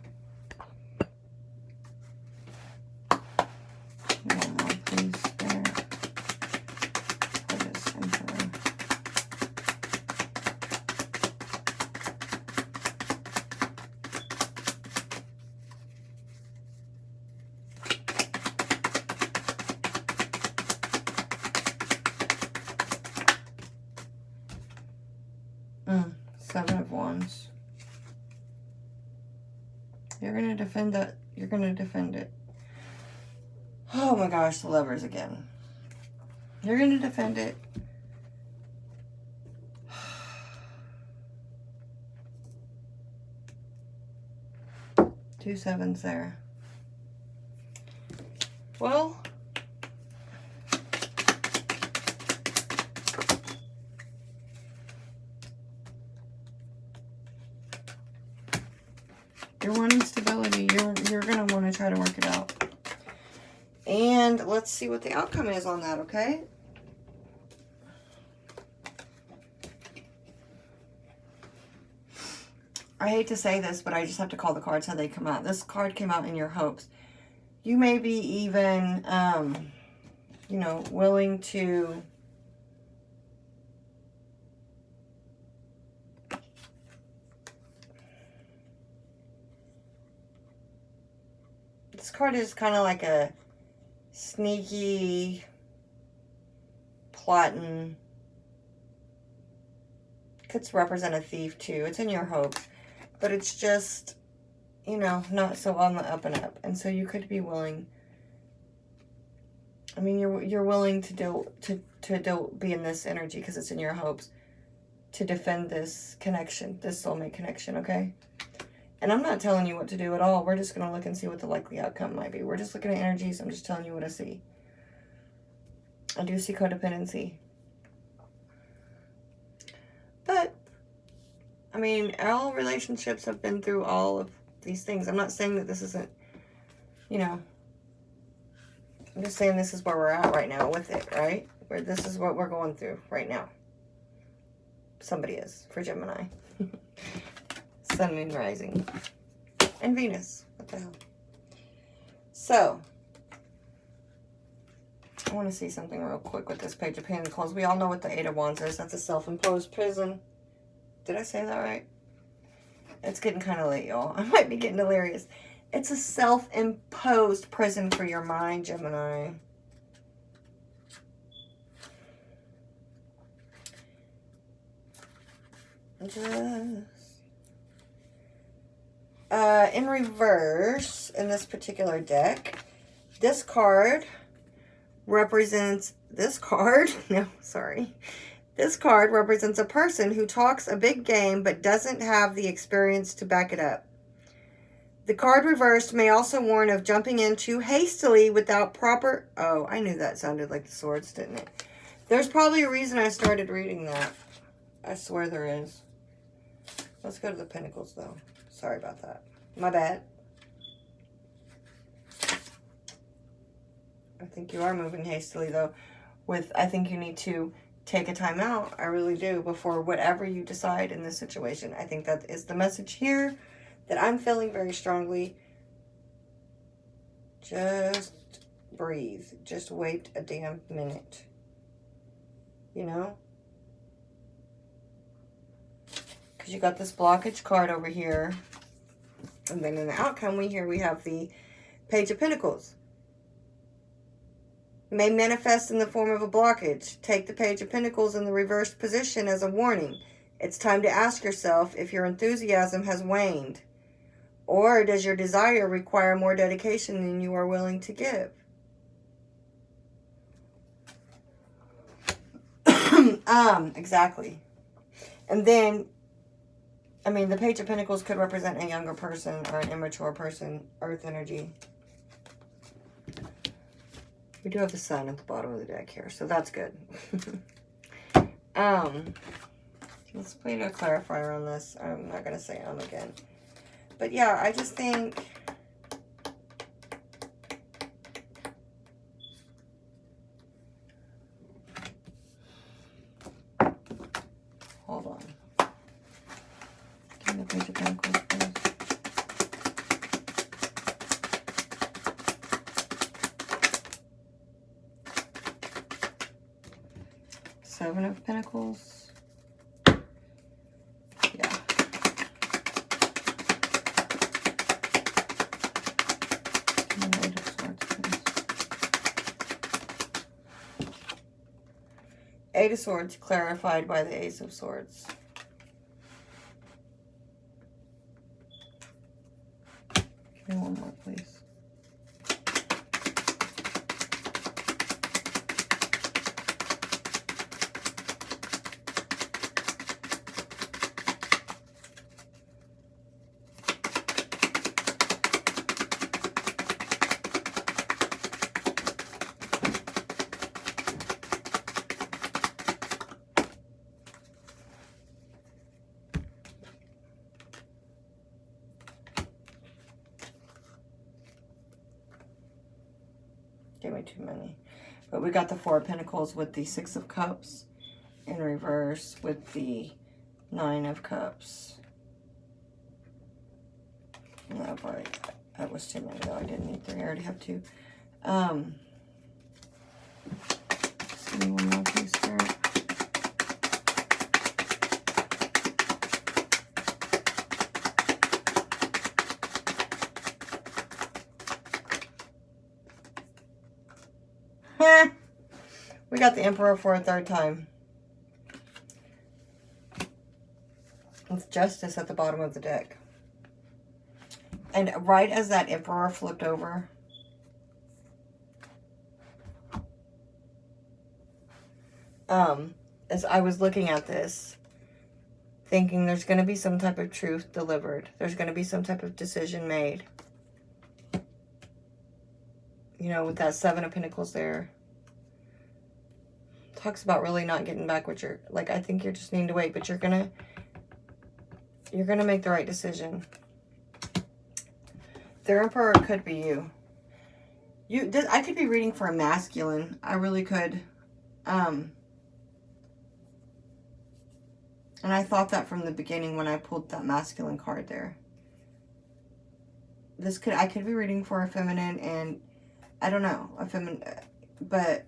One more, please. There. Put this in here. Seven of Wands. You're going to defend that. You're going to defend it. Oh my gosh, the Lovers again. You're going to defend it. Two sevens there. Well, you're wanting stability. You're going to want to try to work it out. And let's see what the outcome is on that, okay? I hate to say this, but I just have to call the cards how they come out. This card came out in your hopes. You may be even, you know, willing to... This card is kind of like a sneaky, plotting. Could represent a thief too. It's in your hopes. But it's just, you know, not so on the up and up. And so you could be willing. I mean, you're willing to be in this energy because it's in your hopes to defend this connection, this soulmate connection, okay? And I'm not telling you what to do at all. We're just going to look and see what the likely outcome might be. We're just looking at energies. I'm just telling you what I see. I do see codependency. But, I mean, all relationships have been through all of these things. I'm not saying that this isn't, you know, I'm just saying this is where we're at right now with it, right? Where this is what we're going through right now. Somebody is, for Gemini. Sun, Moon, Rising. And Venus. What the hell? So, I want to see something real quick with this Page of Pentacles. We all know what the Eight of Wands is. That's a self-imposed prison. Did I say that right? It's getting kind of late, y'all. I might be getting delirious. It's a self-imposed prison for your mind, Gemini. In reverse, in this particular deck, this card represents this card. No, sorry. This card represents a person who talks a big game but doesn't have the experience to back it up. The card reversed may also warn of jumping in too hastily without proper... Oh, I knew that sounded like the swords, didn't it? There's probably a reason I started reading that. I swear there is. Let's go to the Pentacles, though. Sorry about that. My bad. I think you are moving hastily, though. I think you need to take a time out. I really do. Before whatever you decide in this situation. I think that is the message here that I'm feeling very strongly. Just breathe. Just wait a damn minute. You know? Because you got this blockage card over here. And then in the outcome, we have the Page of Pentacles. May manifest in the form of a blockage. Take the Page of Pentacles in the reversed position as a warning. It's time to ask yourself if your enthusiasm has waned. Or does your desire require more dedication than you are willing to give? Exactly. And then, I mean, the Page of Pentacles could represent a younger person or an immature person, earth energy. We do have the Sun at the bottom of the deck here, so that's good. Let's put a clarifier on this. I'm not going to say again. But yeah, I just think... Hold on. Give me the Page of Pentacles, please. Seven of Pentacles. Yeah. Eight of Swords, please. Eight of Swords clarified by the Ace of Swords. Give me one more, please. Gave me too many. But we got the Four of Pentacles with the Six of Cups in reverse with the Nine of Cups. No, that was too many though. I didn't need three. I already have two. Just give me one more piece, Spirit. We got the Emperor for a third time. It's Justice at the bottom of the deck. And right as that Emperor flipped over, as I was looking at this, thinking there's going to be some type of truth delivered. There's going to be some type of decision made. You know, with that Seven of Pentacles there. Talks about really not getting back what you're, like, I think you're just needing to wait, but you're gonna make the right decision. The Emperor could be you. I could be reading for a masculine. I really could. And I thought that from the beginning when I pulled that masculine card there. I could be reading for a feminine, and I don't know, a feminine, but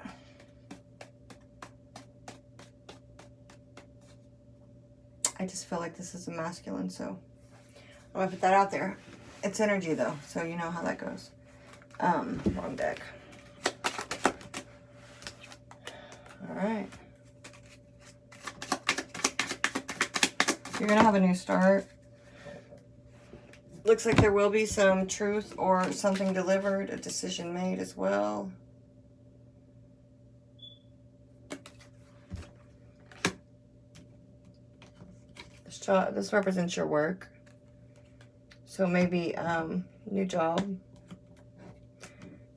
I just feel like this is a masculine, so I'm gonna put that out there. It's energy though, so you know how that goes. Wrong deck. All right. You're gonna have a new start. Looks like there will be some truth or something delivered, a decision made as well. This represents your work. So maybe new job.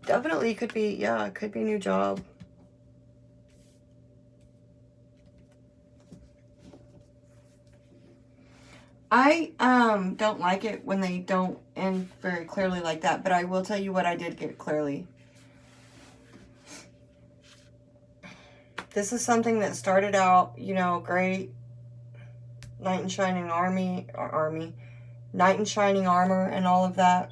Definitely could be, yeah, it could be a new job. I don't like it when they don't end very clearly like that, but I will tell you what I did get clearly. This is something that started out, you know, great. Knight in shining knight in shining armor and all of that.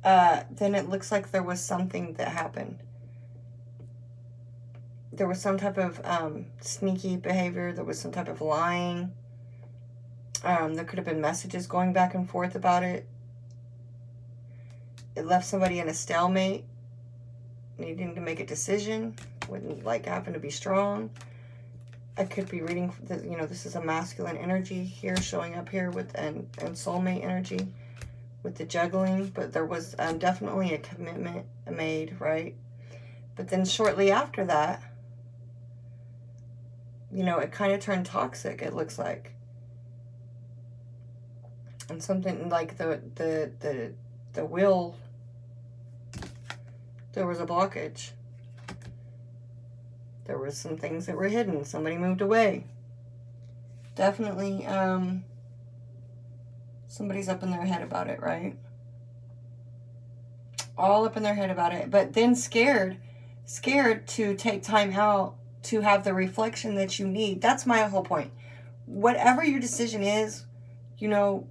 Then it looks like there was something that happened. There was some type of sneaky behavior. There was some type of lying. There could have been messages going back and forth about it. It left somebody in a stalemate, needing to make a decision, wouldn't like happen to be strong. I could be reading, you know, this is a masculine energy here showing up here with, and soulmate energy with the juggling, but there was definitely a commitment made, right? But then shortly after that, you know, it kind of turned toxic, it looks like. And something like the will, there was a blockage. There were some things that were hidden. Somebody moved away. Definitely, somebody's up in their head about it, right? All up in their head about it. But then scared to take time out to have the reflection that you need. That's my whole point. Whatever your decision is, you know,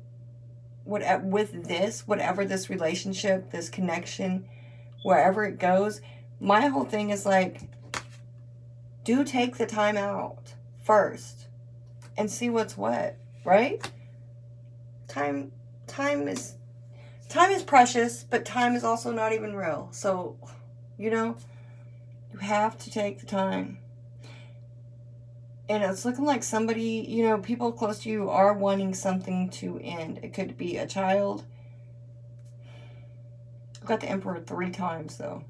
whatever this relationship, this connection, wherever it goes, my whole thing is like, do take the time out first and see what's what, right? Time is precious, but time is also not even real. So, you know, you have to take the time. And it's looking like somebody, you know, people close to you are wanting something to end. It could be a child. I've got the Emperor 3 times, though.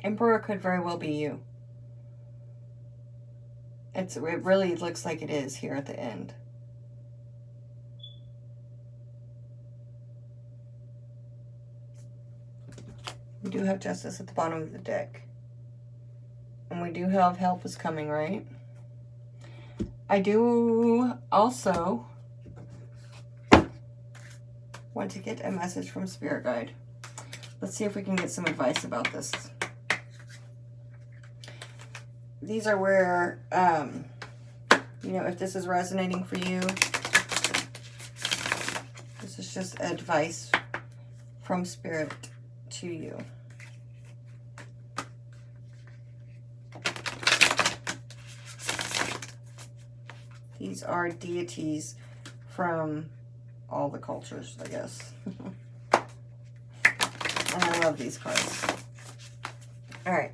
Emperor could very well be you. It really looks like it is here at the end. We do have Justice at the bottom of the deck. And we do have help is coming, right? I do also want to get a message from Spirit Guide. Let's see if we can get some advice about this. These are where, you know, if this is resonating for you, this is just advice from Spirit to you. These are deities from all the cultures, I guess. And I love these cards. All right.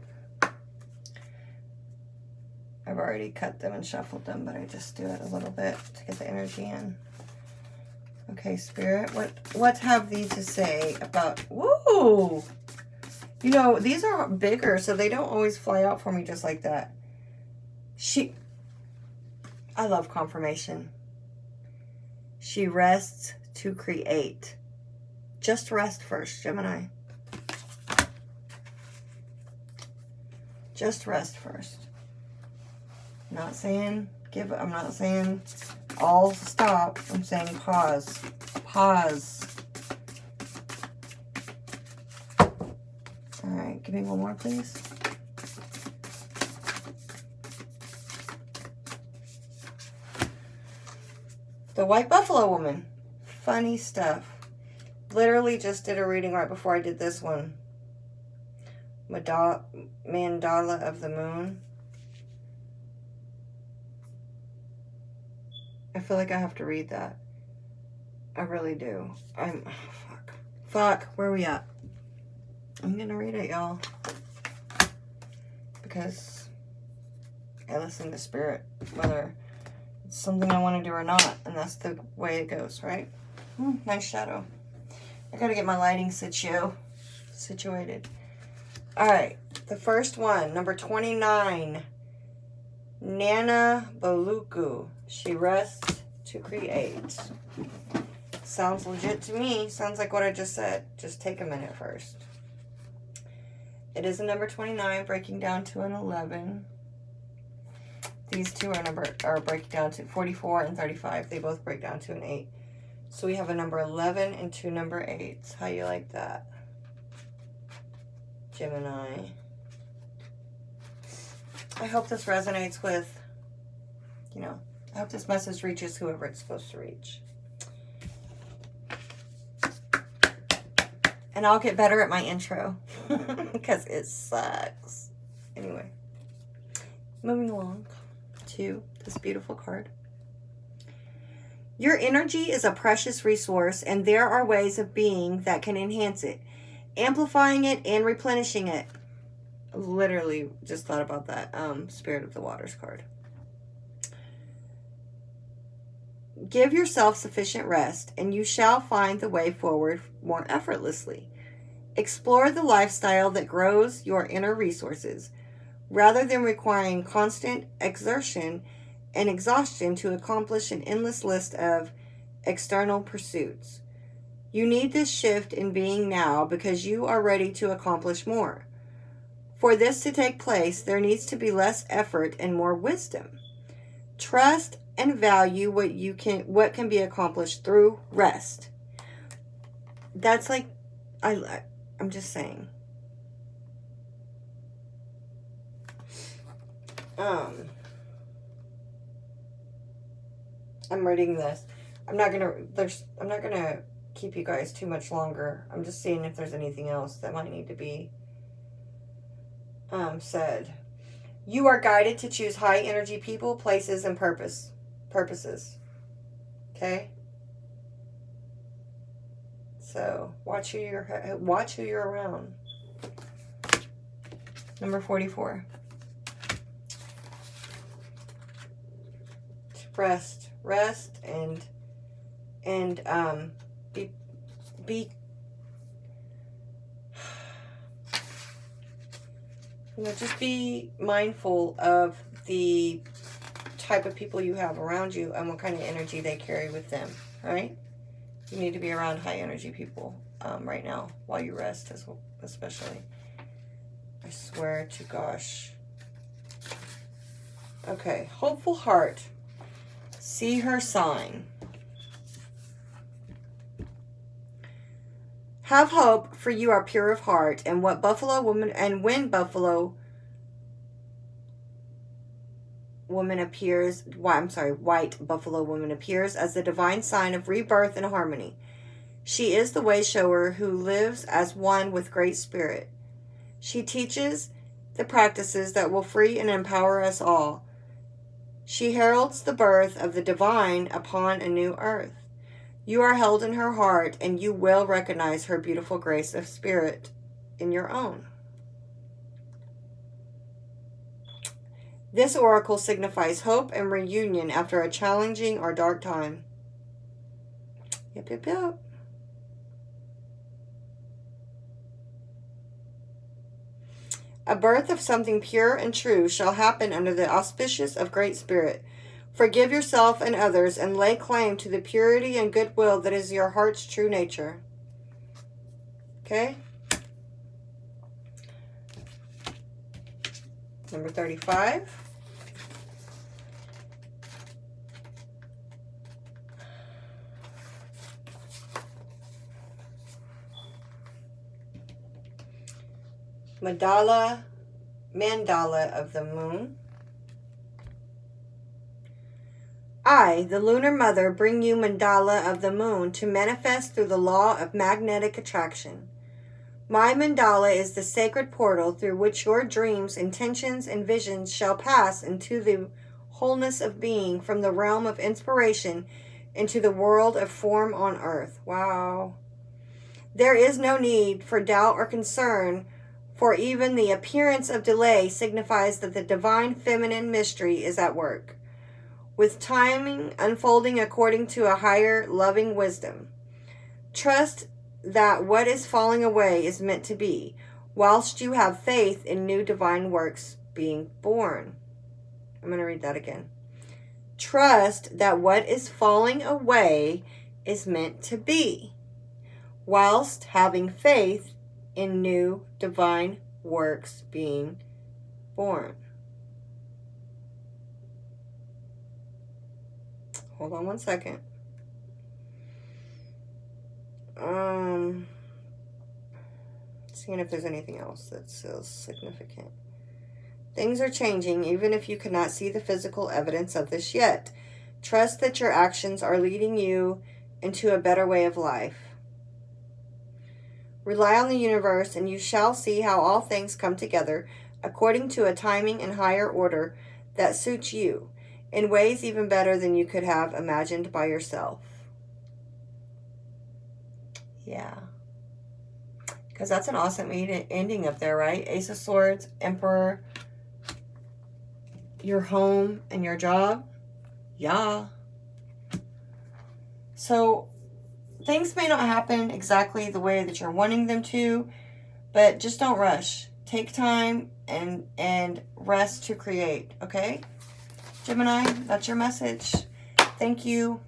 I've already cut them and shuffled them, but I just do it a little bit to get the energy in. Okay, Spirit, what have these to say about... Woo! You know, these are bigger, so they don't always fly out for me just like that. I love confirmation. She rests to create. Just rest first, Gemini. Just rest first. I'm not saying give up. I'm not saying all stop. I'm saying pause. Pause. All right, give me one more, please. The White Buffalo Woman. Funny stuff. Literally just did a reading right before I did this one. Mandala of the Moon. I feel like I have to read that. I really do. Fuck. Where are we at? I'm gonna read it, y'all. Because I listen to Spirit, whether it's something I want to do or not. And that's the way it goes, right? Nice shadow. I gotta get my lighting situated. All right. The first one, number 29. Nana Baluku. She rests to create. Sounds legit to me. Sounds like what I just said. Just take a minute first. It is a number 29 breaking down to an 11. These two are breaking down to 44 and 35. They both break down to an 8. So we have a number 11 and 2 number 8s. How you like that, Gemini? I hope this resonates with, you know, I hope this message reaches whoever it's supposed to reach. And I'll get better at my intro because it sucks. Anyway, moving along to this beautiful card. Your energy is a precious resource, and there are ways of being that can enhance it, amplifying it and replenishing it. Literally just thought about that Spirit of the Waters card. Give yourself sufficient rest, and you shall find the way forward more effortlessly. Explore the lifestyle that grows your inner resources, rather than requiring constant exertion and exhaustion to accomplish an endless list of external pursuits. You need this shift in being now because you are ready to accomplish more. For this to take place, there needs to be less effort and more wisdom. Trust and value what can be accomplished through rest. That's like, I'm just saying. I'm reading this. I'm not gonna keep you guys too much longer. I'm just seeing if there's anything else that might need to be said. You are guided to choose high energy people, places, and purposes. Okay? So watch who you're around. Number 44. Rest and be just be mindful of the type of people you have around you and what kind of energy they carry with them, right? You need to be around high energy people right now while you rest, especially. I swear to gosh. Okay, hopeful heart. See her sign. Have hope, for you are pure of heart, and when buffalo woman appears, white buffalo woman appears as the divine sign of rebirth and harmony. She is the way shower who lives as one with Great Spirit. She teaches the practices that will free and empower us all. She heralds the birth of the divine upon a new earth. You are held in her heart, and you will recognize her beautiful grace of spirit in your own. This oracle signifies hope and reunion after a challenging or dark time. Yep, yep, yep. A birth of something pure and true shall happen under the auspices of Great Spirit. Forgive yourself and others and lay claim to the purity and goodwill that is your heart's true nature. Okay? Number 35. Mandala of the moon. I, the lunar mother, bring you mandala of the moon to manifest through the law of magnetic attraction. My mandala is the sacred portal through which your dreams, intentions, and visions shall pass into the wholeness of being, from the realm of inspiration into the world of form on earth. Wow. There is no need for doubt or concern, for even the appearance of delay signifies that the divine feminine mystery is at work, with timing unfolding according to a higher loving wisdom. Trust that what is falling away is meant to be, whilst you have faith in new divine works being born. I'm going to read that again. Trust that what is falling away is meant to be, whilst having faith in new divine works being born. Hold on one second. Seeing if there's anything else that's still significant. Things are changing, even if you cannot see the physical evidence of this yet. Trust that your actions are leading you into a better way of life. Rely on the universe, and you shall see how all things come together according to a timing and higher order that suits you, in ways even better than you could have imagined by yourself. Yeah. Because that's an awesome ending up there, right? Ace of Swords, Emperor, your home, and your job. Yeah. So things may not happen exactly the way that you're wanting them to, but just don't rush. Take time and rest to create, okay? Gemini, that's your message. Thank you.